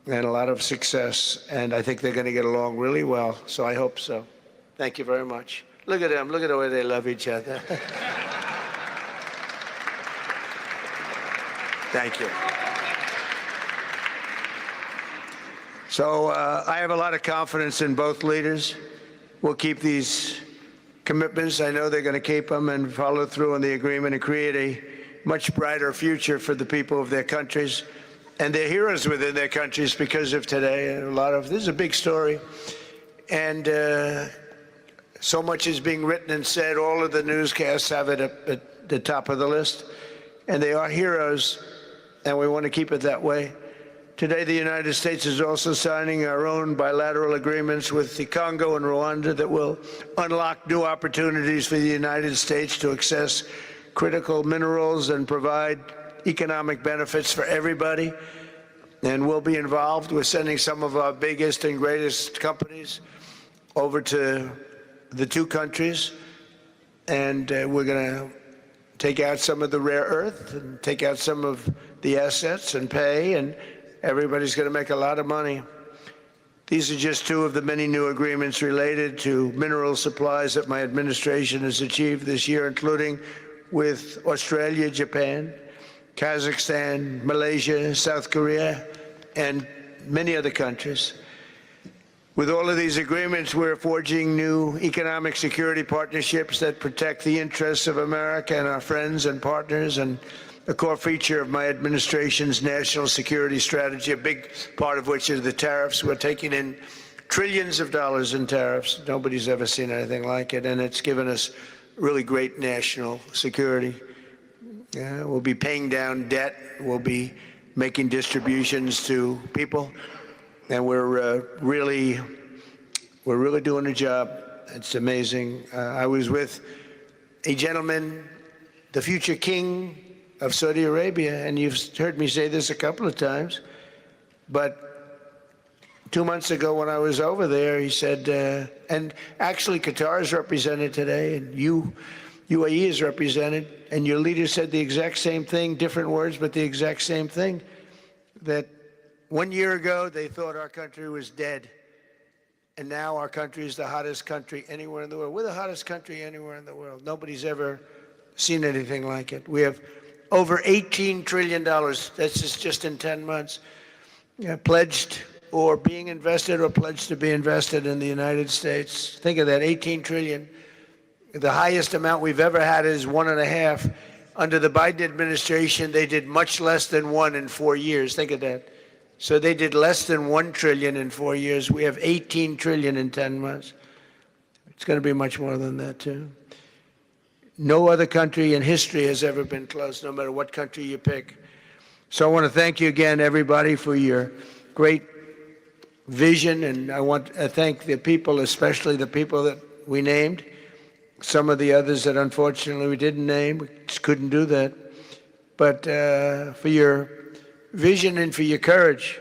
and a lot of success, and I think they're going to get along really well, so I hope so. Thank you very much. Look at them. Look at the way they love each other. Thank you. So I have a lot of confidence in both leaders. We'll keep these commitments. I know they're going to keep them and follow through on the agreement and create a much brighter future for the people of their countries and their heroes within their countries because of today. And this is a big story. And so much is being written and said. All of the newscasts have it at the top of the list. And they are heroes, and we want to keep it that way. Today, the United States is also signing our own bilateral agreements with the Congo and Rwanda that will unlock new opportunities for the United States to access critical minerals and provide economic benefits for everybody. And we'll be involved with sending some of our biggest and greatest companies over to the two countries. And we're going to take out some of the rare earth and take out some of the assets and pay, and everybody's going to make a lot of money. These are just two of the many new agreements related to mineral supplies that my administration has achieved this year, including with Australia, Japan, Kazakhstan, Malaysia, South Korea, and many other countries. With all of these agreements, we're forging new economic security partnerships that protect the interests of America and our friends and partners, and a core feature of my administration's national security strategy, a big part of which is the tariffs. We're taking in trillions of dollars in tariffs. Nobody's ever seen anything like it, and it's given us really great national security. We'll be paying down debt. We'll be making distributions to people. And we're really doing a job. It's amazing. I was with a gentleman, the future king of Saudi Arabia, and you've heard me say this a couple of times, but 2 months ago when I was over there, he said, and actually Qatar is represented today, and UAE is represented, and your leader said the exact same thing, different words, but the exact same thing, that 1 year ago, they thought our country was dead, and now our country is the hottest country anywhere in the world. We're the hottest country anywhere in the world. Nobody's ever seen anything like it. We have over $18 trillion, that's just in 10 months, pledged or being invested or pledged to be invested in the United States. Think of that, 18 trillion. The highest amount we've ever had is 1.5. Under the Biden administration, they did much less than 1 in 4 years. Think of that. So they did less than 1 trillion in 4 years. We have 18 trillion in 10 months. It's going to be much more than that, too. No other country in history has ever been close, no matter what country you pick. So I want to thank you again, everybody, for your great vision. And I want to thank the people, especially the people that we named. Some of the others that unfortunately we didn't name, we just couldn't do that. But for your vision and for your courage,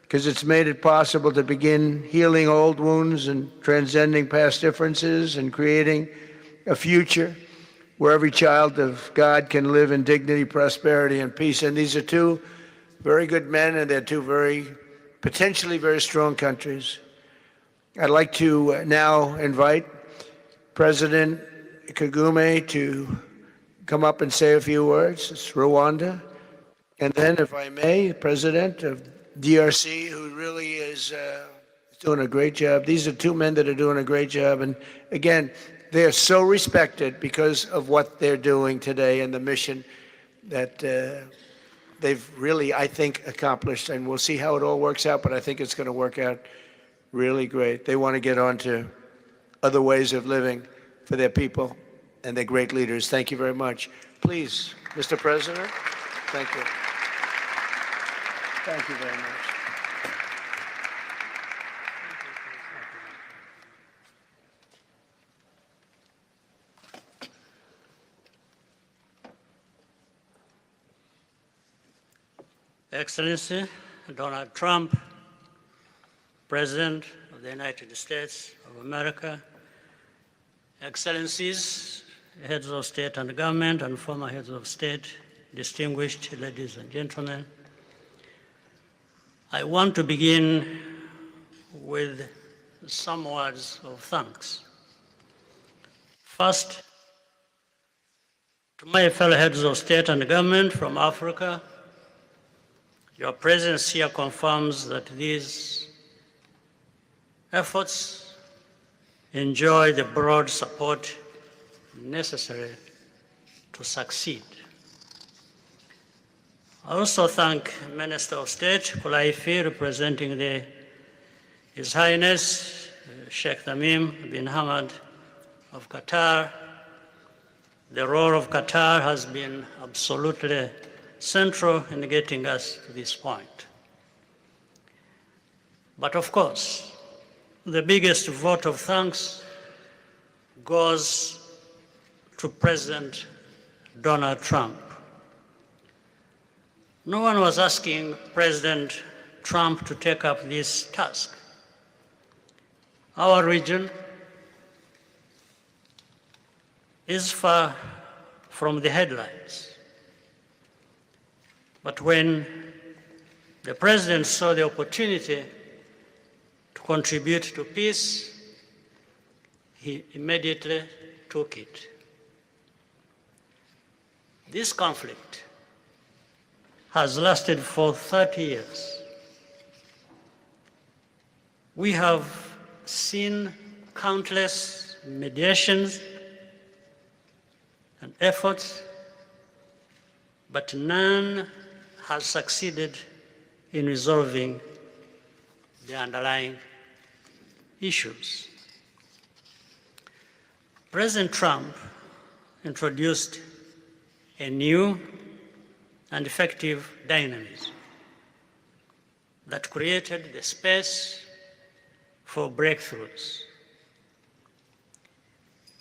because it's made it possible to begin healing old wounds and transcending past differences and creating a future where every child of God can live in dignity, prosperity, and peace. And these are two very good men, and they're two potentially very strong countries. I'd like to now invite President Kagame to come up and say a few words. It's Rwanda. And then, if I may, President of DRC, who really is doing a great job. These are two men that are doing a great job. And again, they are so respected because of what they're doing today and the mission that they've really, I think, accomplished. And we'll see how it all works out, but I think it's going to work out really great. They want to get on to other ways of living for their people, and they're great leaders. Thank you very much. Please, Mr. President, thank you. Thank you very much. Excellency Donald Trump, President of the United States of America, Excellencies, heads of state and government and former heads of state, distinguished ladies and gentlemen, I want to begin with some words of thanks. First, to my fellow heads of state and government from Africa, your presence here confirms that these efforts enjoy the broad support necessary to succeed. I also thank Minister of State Kulaifi, representing His Highness Sheikh Tamim bin Hamad of Qatar. The role of Qatar has been absolutely central in getting us to this point. But of course, the biggest vote of thanks goes to President Donald Trump. No one was asking President Trump to take up this task. Our region is far from the headlines. But when the President saw the opportunity to contribute to peace, he immediately took it. This conflict has lasted for 30 years. We have seen countless mediations and efforts, but none has succeeded in resolving the underlying issues. President Trump introduced a new and effective dynamism that created the space for breakthroughs.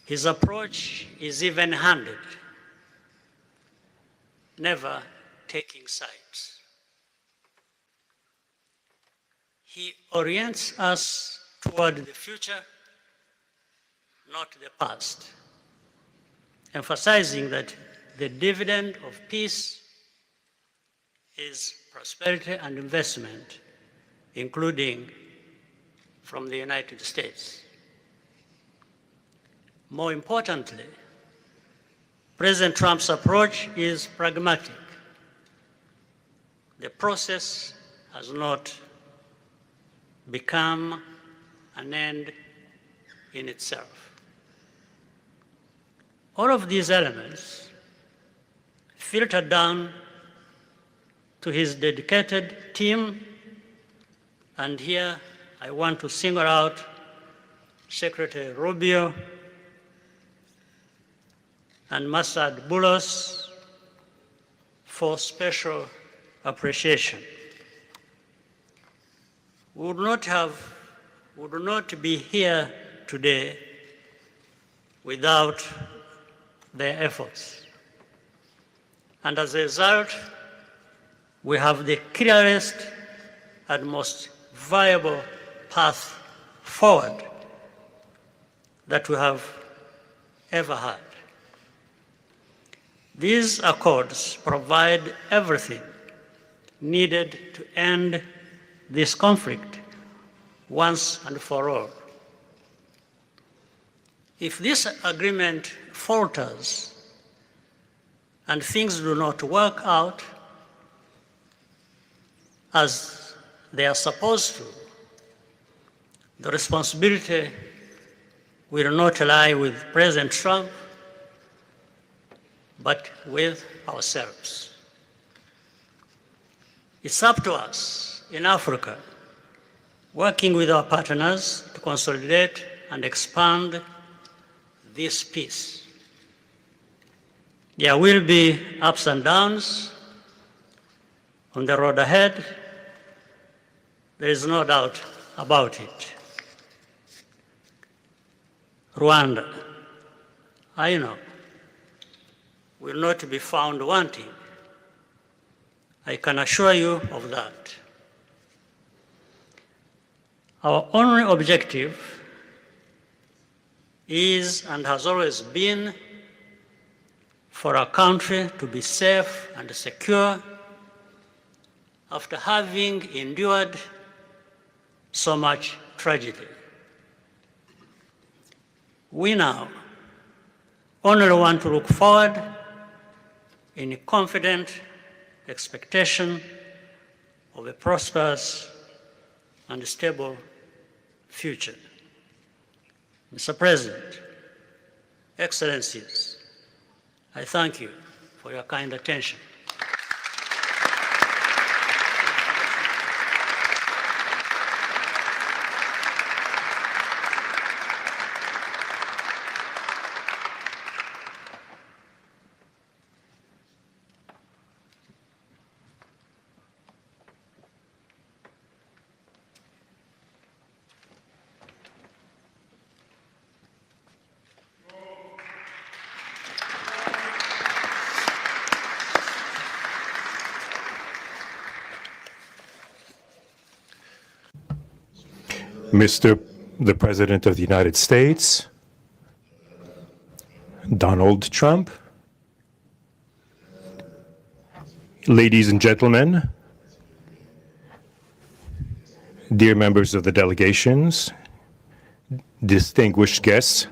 His approach is even-handed, never taking sides. He orients us toward the future, not the past, emphasizing that the dividend of peace is prosperity and investment, including from the United States. More importantly, President Trump's approach is pragmatic. The process has not become an end in itself. All of these elements filter down to his dedicated team, and here I want to single out Secretary Rubio and Masad Boulos for special appreciation. We would not be here today without their efforts. And as a result, we have the clearest and most viable path forward that we have ever had. These accords provide everything needed to end this conflict once and for all. If this agreement falters and things do not work out as they are supposed to, the responsibility will not lie with President Trump, but with ourselves. It's up to us in Africa, working with our partners to consolidate and expand this peace. There will be ups and downs on the road ahead. There is no doubt about it. Rwanda, I know, will not be found wanting. I can assure you of that. Our only objective is and has always been for our country to be safe and secure after having endured so much tragedy. We now only want to look forward in a confident expectation of a prosperous and stable future. Mr. President, Excellencies, I thank you for your kind attention. Mr. the President of the United States, Donald Trump, ladies and gentlemen, dear members of the delegations, distinguished guests,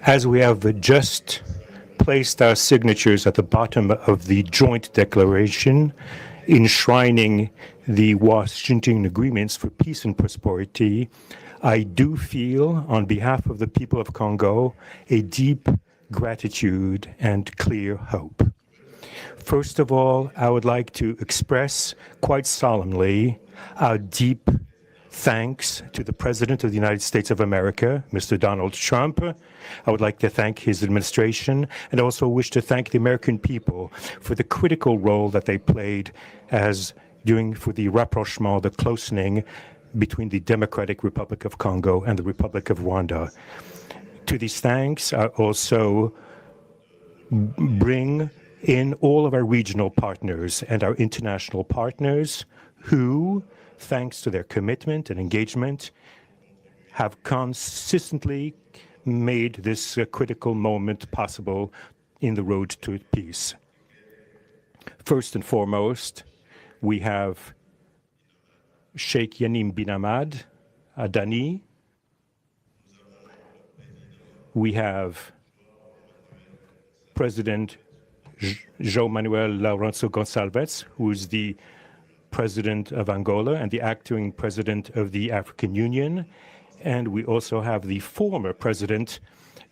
as we have just placed our signatures at the bottom of the joint declaration enshrining the Washington agreements for peace and prosperity, I do feel, on behalf of the people of Congo, a deep gratitude and clear hope. First of all, I would like to express quite solemnly our deep thanks to the President of the United States of America, Mr. Donald Trump. I would like to thank his administration and also wish to thank the American people for the critical role that they played for the rapprochement, the closening between the Democratic Republic of Congo and the Republic of Rwanda. To these thanks, I also bring in all of our regional partners and our international partners who, thanks to their commitment and engagement, have consistently made this critical moment possible in the road to peace. First and foremost, we have Sheikh Yanim bin Ahmad Adani. We have President João Manuel Lourenço Gonçalves, who is the President of Angola and the acting President of the African Union. And we also have the former President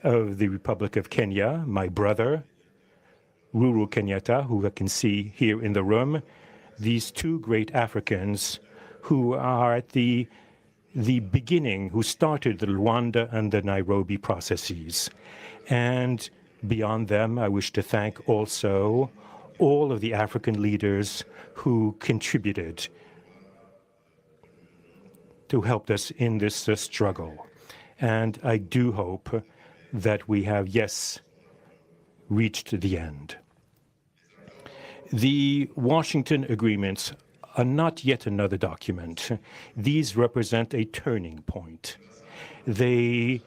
of the Republic of Kenya, my brother, Uhuru Kenyatta, who I can see here in the room. These two great Africans who are at the beginning, who started the Rwanda and the Nairobi processes. And beyond them, I wish to thank also all of the African leaders who contributed to help us in this struggle. And I do hope that we have, yes, reached the end. The Washington agreements are not yet another document. These represent a turning point. They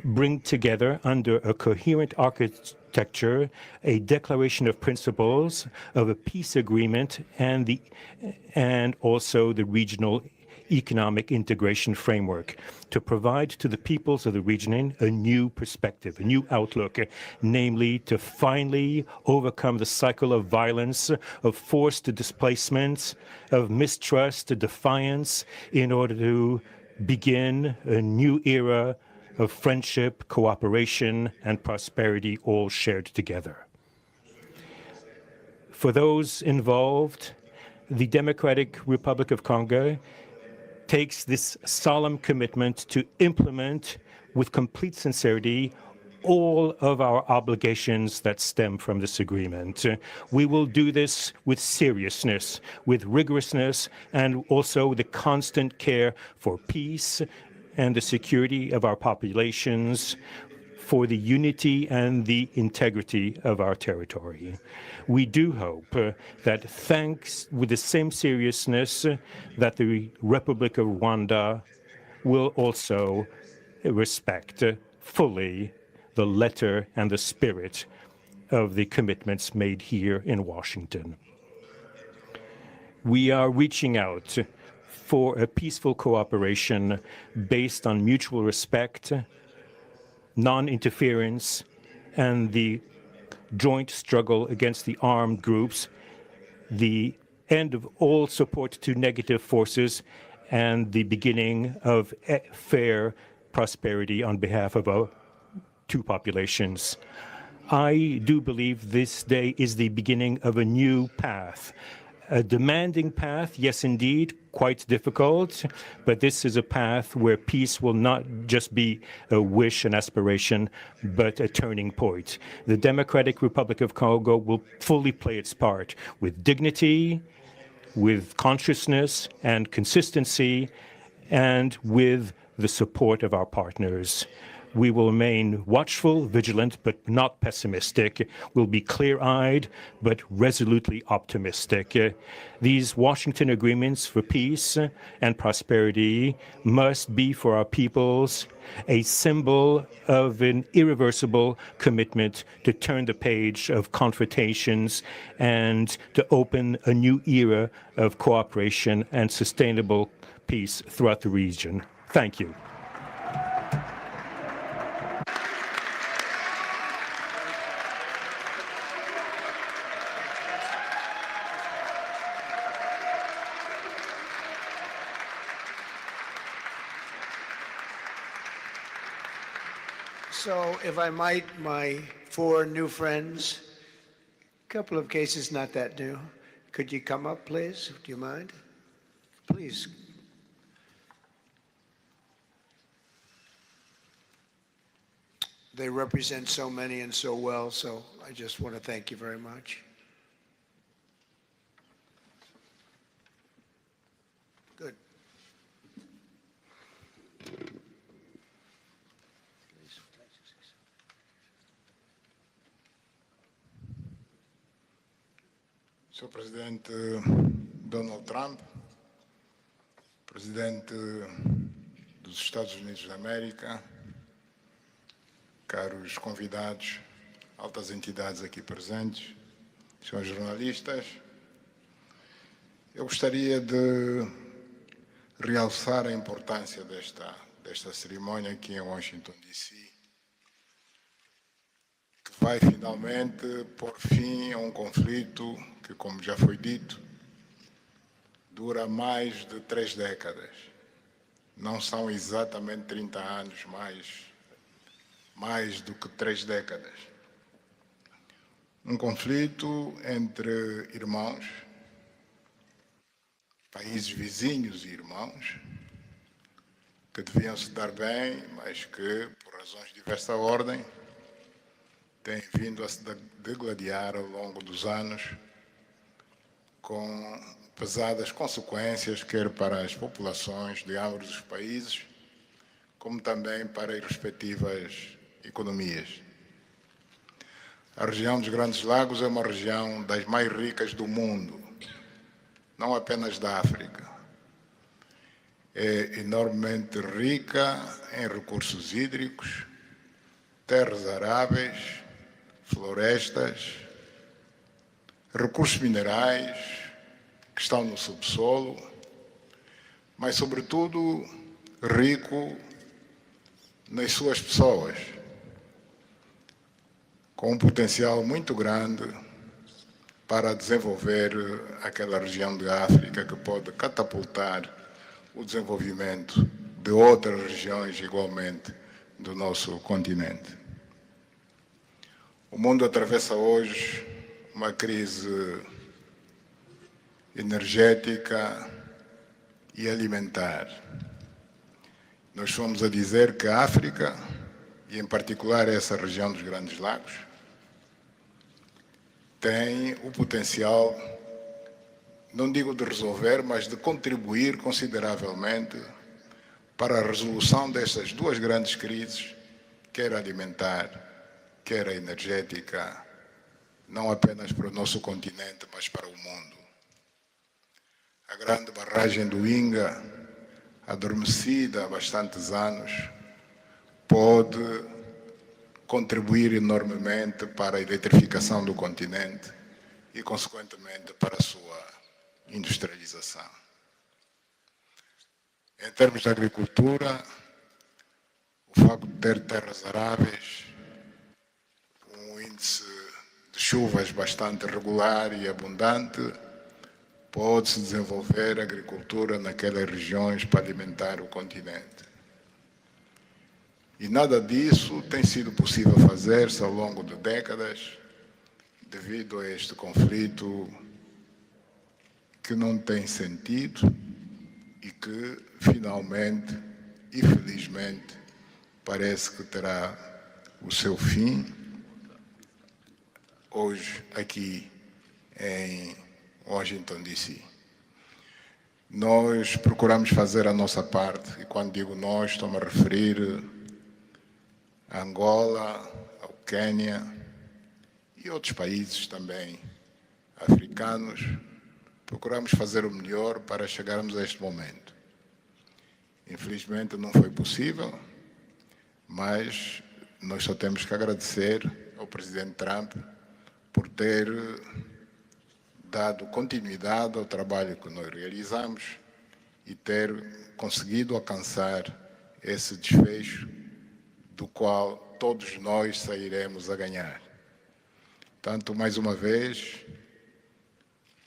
bring together under a coherent architecture a declaration of principles of a peace agreement and also the regional economic integration framework to provide to the peoples of the region a new perspective, a new outlook, namely to finally overcome the cycle of violence, of forced displacements, of mistrust, defiance, in order to begin a new era of friendship, cooperation, and prosperity all shared together. For those involved, the Democratic Republic of Congo takes this solemn commitment to implement with complete sincerity all of our obligations that stem from this agreement. We will do this with seriousness, with rigorousness, and also the constant care for peace and the security of our populations, for the unity and the integrity of our territory. We do hope that thanks with the same seriousness that the Republic of Rwanda will also respect fully the letter and the spirit of the commitments made here in Washington. We are reaching out for a peaceful cooperation based on mutual respect, non-interference, and the joint struggle against the armed groups, the end of all support to negative forces, and the beginning of fair prosperity on behalf of our two populations. I do believe this day is the beginning of a new path. A demanding path, yes, indeed, quite difficult, but this is a path where peace will not just be a wish, an aspiration, but a turning point. The Democratic Republic of Congo will fully play its part with dignity, with consciousness and consistency, and with the support of our partners. We will remain watchful, vigilant, but not pessimistic. We'll be clear-eyed, but resolutely optimistic. These Washington agreements for peace and prosperity must be for our peoples a symbol of an irreversible commitment to turn the page of confrontations and to open a new era of cooperation and sustainable peace throughout the region. Thank you. So, if I might, my four new friends, a couple of cases not that new. Could you come up, please? Do you mind? Please. They represent so many and so well, so I just want to thank you very much. Good. Sr. Presidente Donald Trump, Presidente dos Estados Unidos da América, caros convidados, altas entidades aqui presentes, senhores jornalistas, eu gostaria de realçar a importância desta cerimônia aqui em Washington, D.C., que vai finalmente pôr fim a um conflito que, como já foi dito, dura mais de 3 décadas. Não são exatamente 30 anos, mais do que 3 décadas. Um conflito entre irmãos, países vizinhos e irmãos, que deviam se dar bem, mas que, por razões de diversa ordem, têm vindo a se degladiar ao longo dos anos, com pesadas consequências, quer para as populações de ambos os países, como também para as respectivas economias. A região dos Grandes Lagos é uma região das mais ricas do mundo, não apenas da África. É enormemente rica em recursos hídricos, terras aráveis, florestas, recursos minerais que estão no subsolo, mas, sobretudo, rico nas suas pessoas, com um potencial muito grande para desenvolver aquela região de África que pode catapultar o desenvolvimento de outras regiões igualmente do nosso continente. O mundo atravessa hoje uma crise energética e alimentar. Nós fomos a dizer que a África, e em particular essa região dos Grandes Lagos, tem o potencial, não digo de resolver, mas de contribuir consideravelmente para a resolução destas duas grandes crises, quer alimentar, quer a energética, não apenas para o nosso continente, mas para o mundo. A grande barragem do Inga, adormecida há bastantes anos, pode contribuir enormemente para a eletrificação do continente e, consequentemente, para a sua industrialização. Em termos de agricultura, o facto de ter terras aráveis, um índice de chuvas bastante regular e abundante, pode-se desenvolver agricultura naquelas regiões para alimentar o continente. E nada disso tem sido possível fazer-se ao longo de décadas, devido a este conflito que não tem sentido e que, finalmente e felizmente, parece que terá o seu fim hoje aqui em Washington, D.C. Nós procuramos fazer a nossa parte, e quando digo nós, estou-me a referir a Angola, ao Quênia e outros países também africanos. Procuramos fazer o melhor para chegarmos a este momento. Infelizmente não foi possível, mas nós só temos que agradecer ao presidente Trump por ter dado continuidade ao trabalho que nós realizamos e ter conseguido alcançar esse desfecho do qual todos nós sairemos a ganhar. Portanto, mais uma vez,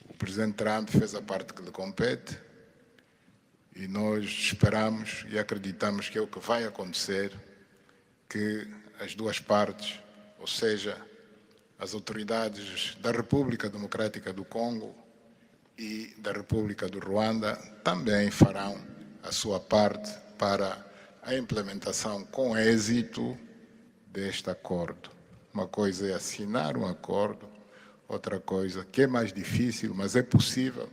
o presidente Trump fez a parte que lhe compete e nós esperamos e acreditamos que é o que vai acontecer, que as duas partes, ou seja, as autoridades da República Democrática do Congo e da República do Ruanda também farão a sua parte para a implementação com êxito deste acordo. Uma coisa é assinar um acordo, outra coisa que é mais difícil, mas é possível,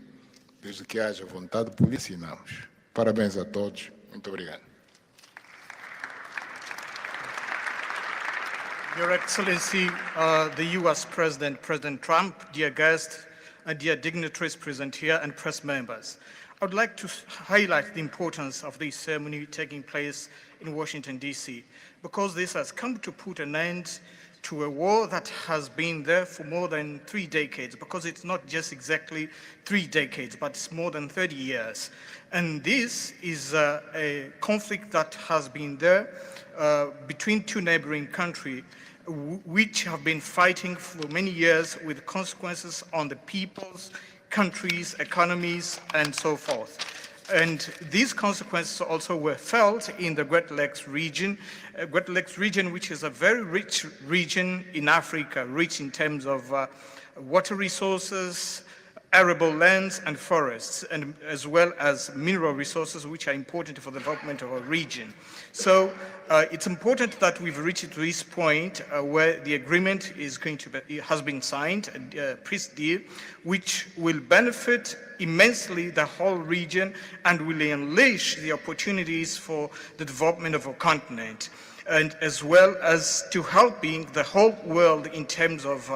desde que haja vontade política, assinamos. Parabéns a todos. Muito obrigado. Your Excellency, the U.S. President, President Trump, dear guests, dear dignitaries present here, and press members. I would like to highlight the importance of this ceremony taking place in Washington, D.C., because this has come to put an end to a war that has been there for more than 3 decades, because it's not just exactly 3 decades, but it's more than 30 years. And this is a conflict that has been there between two neighboring countries, which have been fighting for many years with consequences on the peoples, countries, economies, and so forth. And these consequences also were felt in the Great Lakes region, which is a very rich region in Africa, rich in terms of water resources, arable lands and forests, and as well as mineral resources, which are important for the development of a region. So it's important that we've reached to this point where the agreement is going to be, has been signed, a peace deal, which will benefit immensely the whole region and will unleash the opportunities for the development of our continent, and as well as to helping the whole world in terms of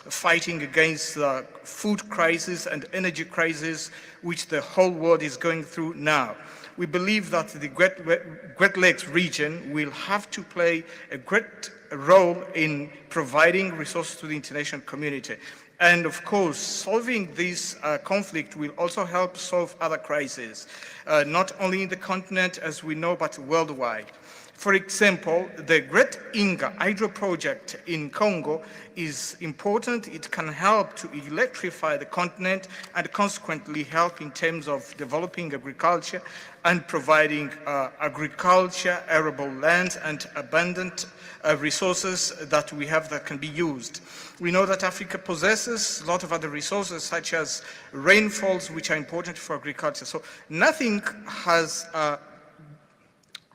fighting against the food crisis and energy crisis which the whole world is going through now. We believe that the Great Lakes region will have to play a great role in providing resources to the international community. And of course, solving this conflict will also help solve other crises, not only in the continent as we know, but worldwide. For example, the Great Inga hydro project in Congo is important. It can help to electrify the continent and consequently help in terms of developing agriculture and providing agriculture, arable lands, and abundant resources that we have that can be used. We know that Africa possesses a lot of other resources such as rainfalls, which are important for agriculture. So nothing has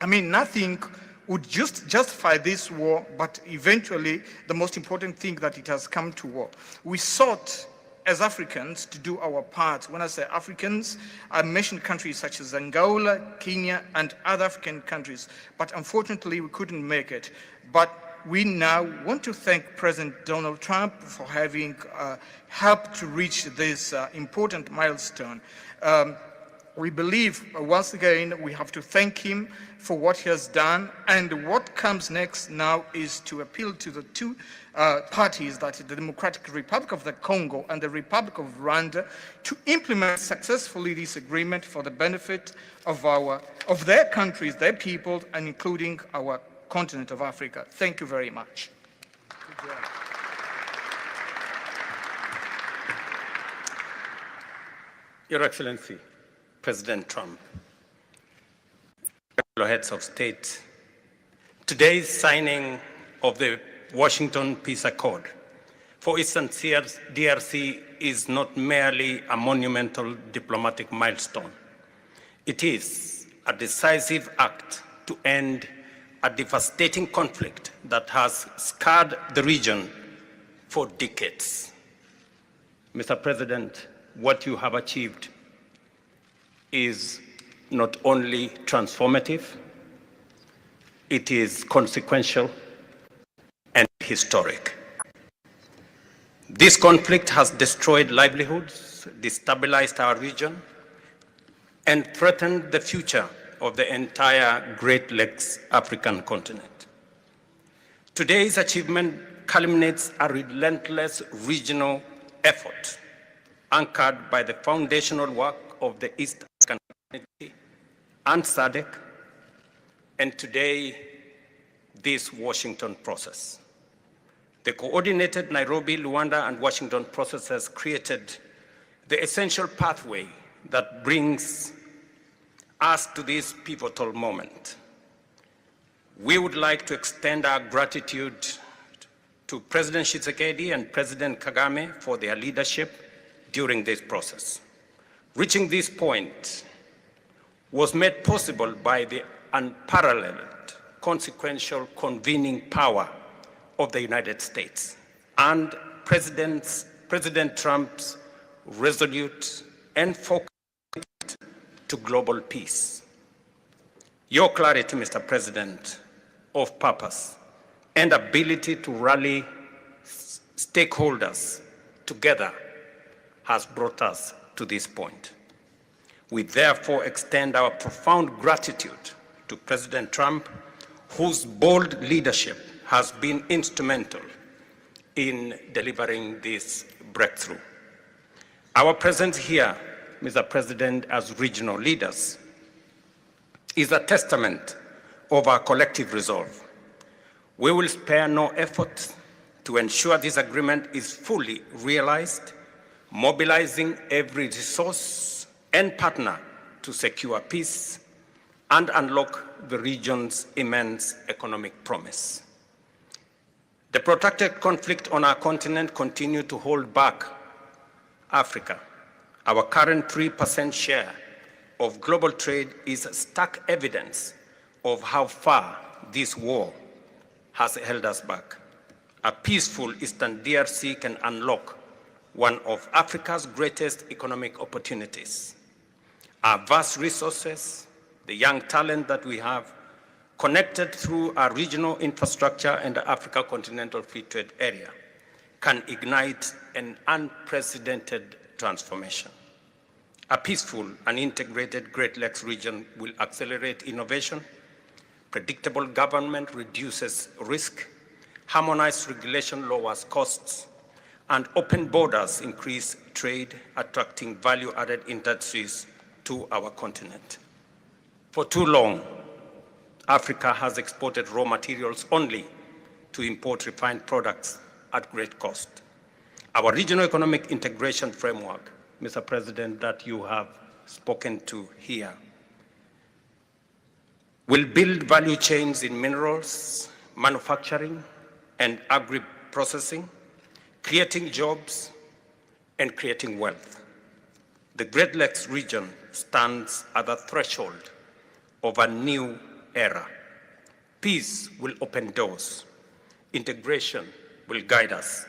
nothing would just justify this war, but eventually the most important thing that it has come to war. We sought as Africans to do our part. When I say Africans, I mention countries such as Angola, Kenya, and other African countries, but unfortunately we couldn't make it. But we now want to thank President Donald Trump for having helped to reach this important milestone. We believe, once again, we have to thank him for what he has done, and what comes next now is to appeal to the two parties, that is the Democratic Republic of the Congo and the Republic of Rwanda, to implement successfully this agreement for the benefit of their countries, their people, and including our continent of Africa. Thank you very much. Good job. Your Excellency, President Trump, fellow heads of state, today's signing of the Washington Peace Accord for Eastern DRC is not merely a monumental diplomatic milestone. It is a decisive act to end a devastating conflict that has scarred the region for decades. Mr. President, what you have achieved is not only transformative, it is consequential and historic. This conflict has destroyed livelihoods, destabilized our region, and threatened the future of the entire Great Lakes African continent. Today's achievement culminates a relentless regional effort anchored by the foundational work of the East African community and SADC, and today, this Washington process. The coordinated Nairobi, Rwanda, and Washington process has created the essential pathway that brings us to this pivotal moment. We would like to extend our gratitude to President Tshisekedi and President Kagame for their leadership during this process. Reaching this point was made possible by the unparalleled consequential convening power of the United States and President Trump's resolute and focused to global peace. Your clarity, Mr. President, of purpose and ability to rally stakeholders together has brought us to this point. We therefore extend our profound gratitude to President Trump, whose bold leadership has been instrumental in delivering this breakthrough. Our presence here, Mr. President, as regional leaders, is a testament of our collective resolve. We will spare no effort to ensure this agreement is fully realized, mobilizing every resource and partner to secure peace and unlock the region's immense economic promise. The protracted conflict on our continent continues to hold back Africa. Our current 3% share of global trade is stark evidence of how far this war has held us back. A peaceful Eastern DRC can unlock one of Africa's greatest economic opportunities. Our vast resources, the young talent that we have, connected through our regional infrastructure and the Africa Continental Free Trade Area, can ignite an unprecedented transformation. A peaceful and integrated Great Lakes region will accelerate innovation, predictable government reduces risk, harmonized regulation lowers costs, and open borders increase trade, attracting value-added industries to our continent. For too long, Africa has exported raw materials only to import refined products at great cost. Our regional economic integration framework, Mr. President, that you have spoken to here, will build value chains in minerals, manufacturing, and agri-processing, creating jobs and creating wealth. The Great Lakes region stands at the threshold of a new era. Peace will open doors, integration will guide us,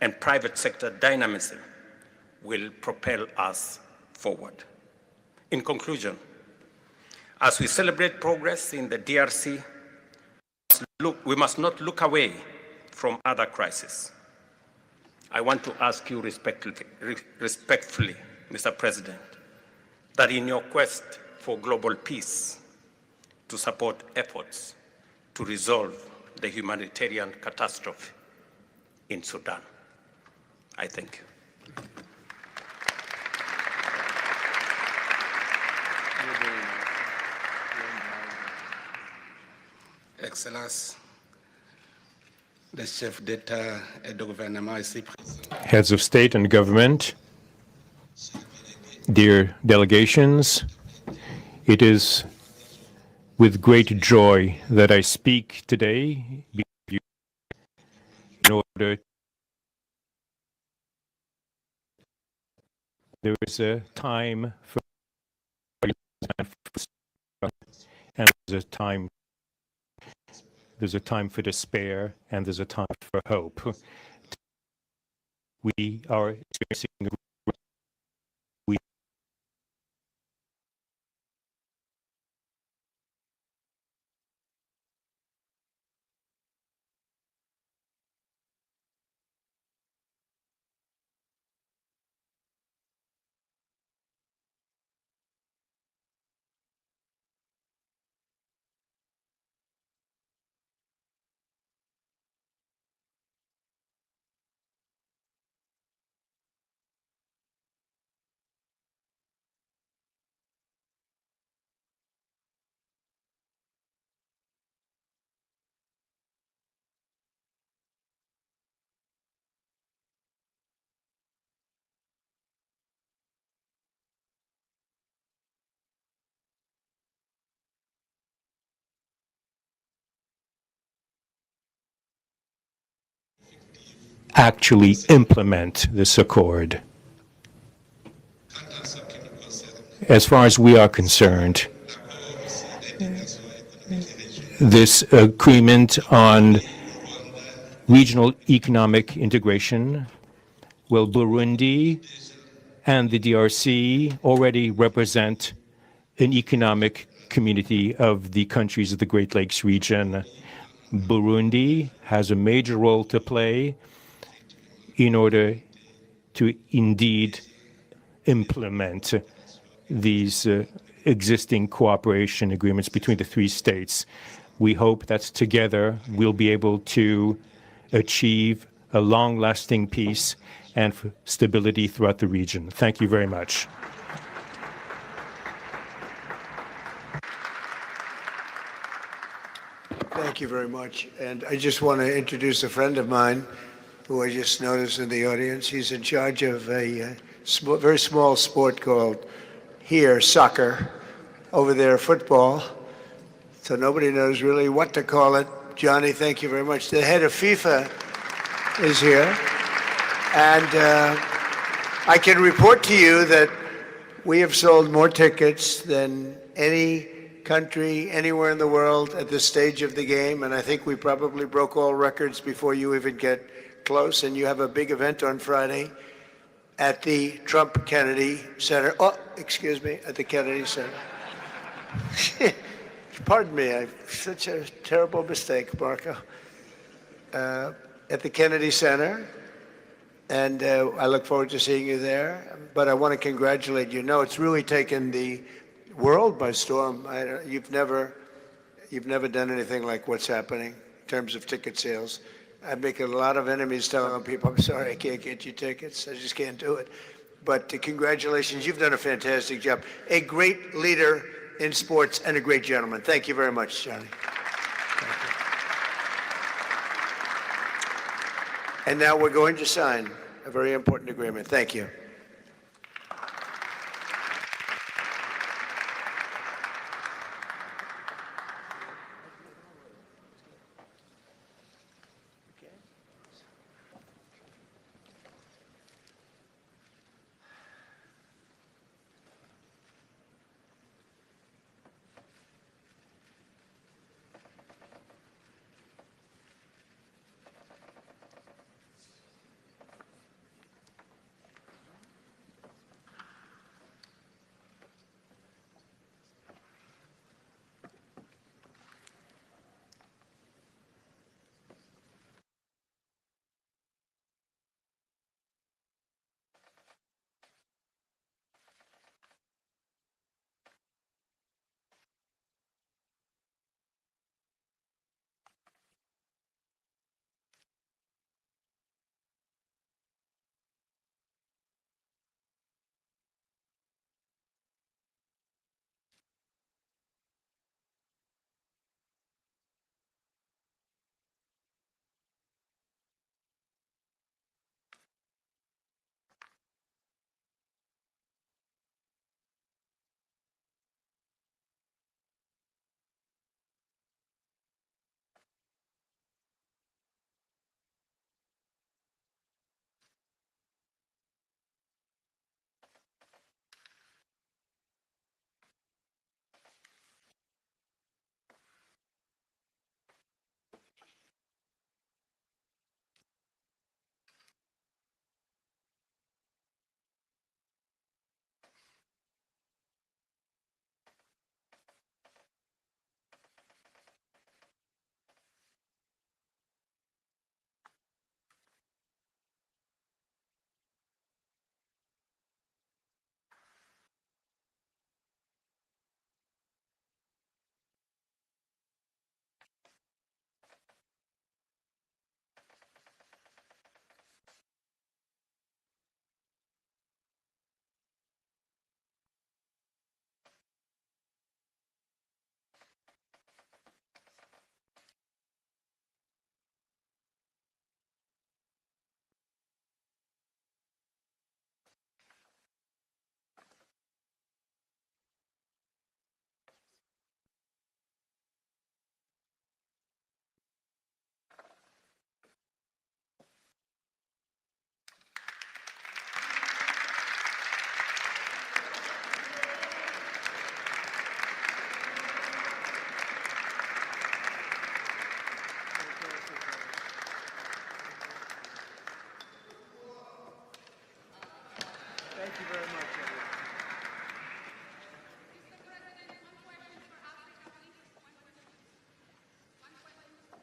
and private sector dynamism will propel us forward. In conclusion, as we celebrate progress in the DRC, we must not look away from other crises. I want to ask you respectfully, Mr. President, that in your quest for global peace, to support efforts to resolve the humanitarian catastrophe in Sudan. I thank you. Excellence, le chef d'État et de gouvernement ici présent. Heads of state and government, Dear delegations, it is with great joy that I speak today before you in order. There is a time for and there's a time for despair and there's a time for hope. We are experiencing we actually implement this accord. As far as we are concerned, this agreement on regional economic integration, well, Burundi and the DRC already represent an economic community of the countries of the Great Lakes region. Burundi has a major role to play in order to indeed implement these existing cooperation agreements between the three states. We hope that together we'll be able to achieve a long-lasting peace and stability throughout the region. Thank you very much. Thank you very much. And I just want to introduce a friend of mine who I just noticed in the audience. He's in charge of a very small sport called here, soccer, over there, football. So nobody knows really what to call it. Johnny, thank you very much. The head of FIFA is here. And I can report to you that we have sold more tickets than any country anywhere in the world at this stage of the game, and I think we probably broke all records before you even get close. And you have a big event on Friday at the Trump Kennedy Center. Oh, excuse me, at the Kennedy Center. Pardon me, such a terrible mistake, Marco. At the Kennedy Center, and I look forward to seeing you there. But I want to congratulate you. No, it's really taken the world by storm. You've never done anything like what's happening in terms of ticket sales. I'm making a lot of enemies telling people, I'm sorry, I can't get you tickets. I just can't do it. But congratulations, you've done a fantastic job. A great leader in sports and a great gentleman. Thank you very much, Johnny. And now we're going to sign a very important agreement. Thank you.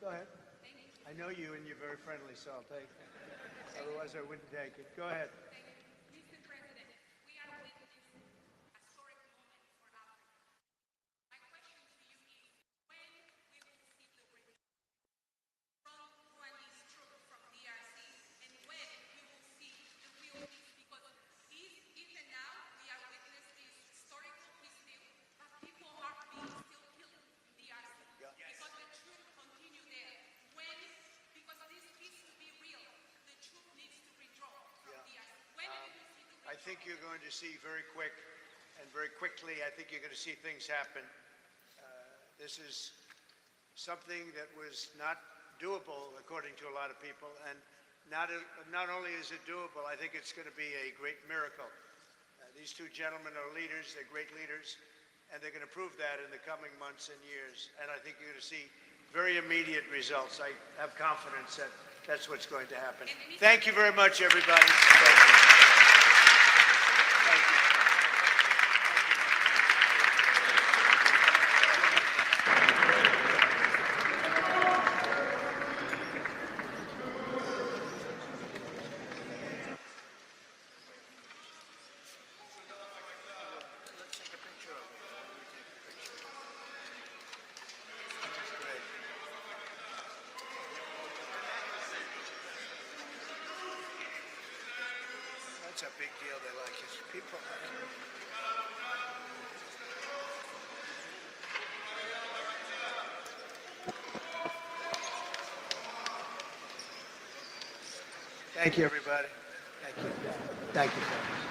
Go ahead. I know you and you're very friendly, so I'll take it. Otherwise, I wouldn't take it. Go ahead. Mr. President, we are witnessing a historic moment for Africa. My question to you is, when we will see the return from Rwanda's troops from DRC, and when we will see the real peace? Because even now, we are witnessing this historical peace deal, but people are being still killed in DRC. Yeah. Because the troops continue there. When, because this peace to be real, the troop needs to withdraw from DRC. When will we see the I think you're going to see very quickly, I think you're going to see things happen. This is something that was not doable, according to a lot of people, and not only is it doable, I think it's going to be a great miracle. These two gentlemen are leaders, they're great leaders, and they're going to prove that in the coming months and years, and I think you're going to see very immediate results. I have confidence that that's what's going to happen. Thank you very much, everybody. Thank you. Thank you. That's a big deal. They like his people. Thank you, everybody. Thank you. Thank you.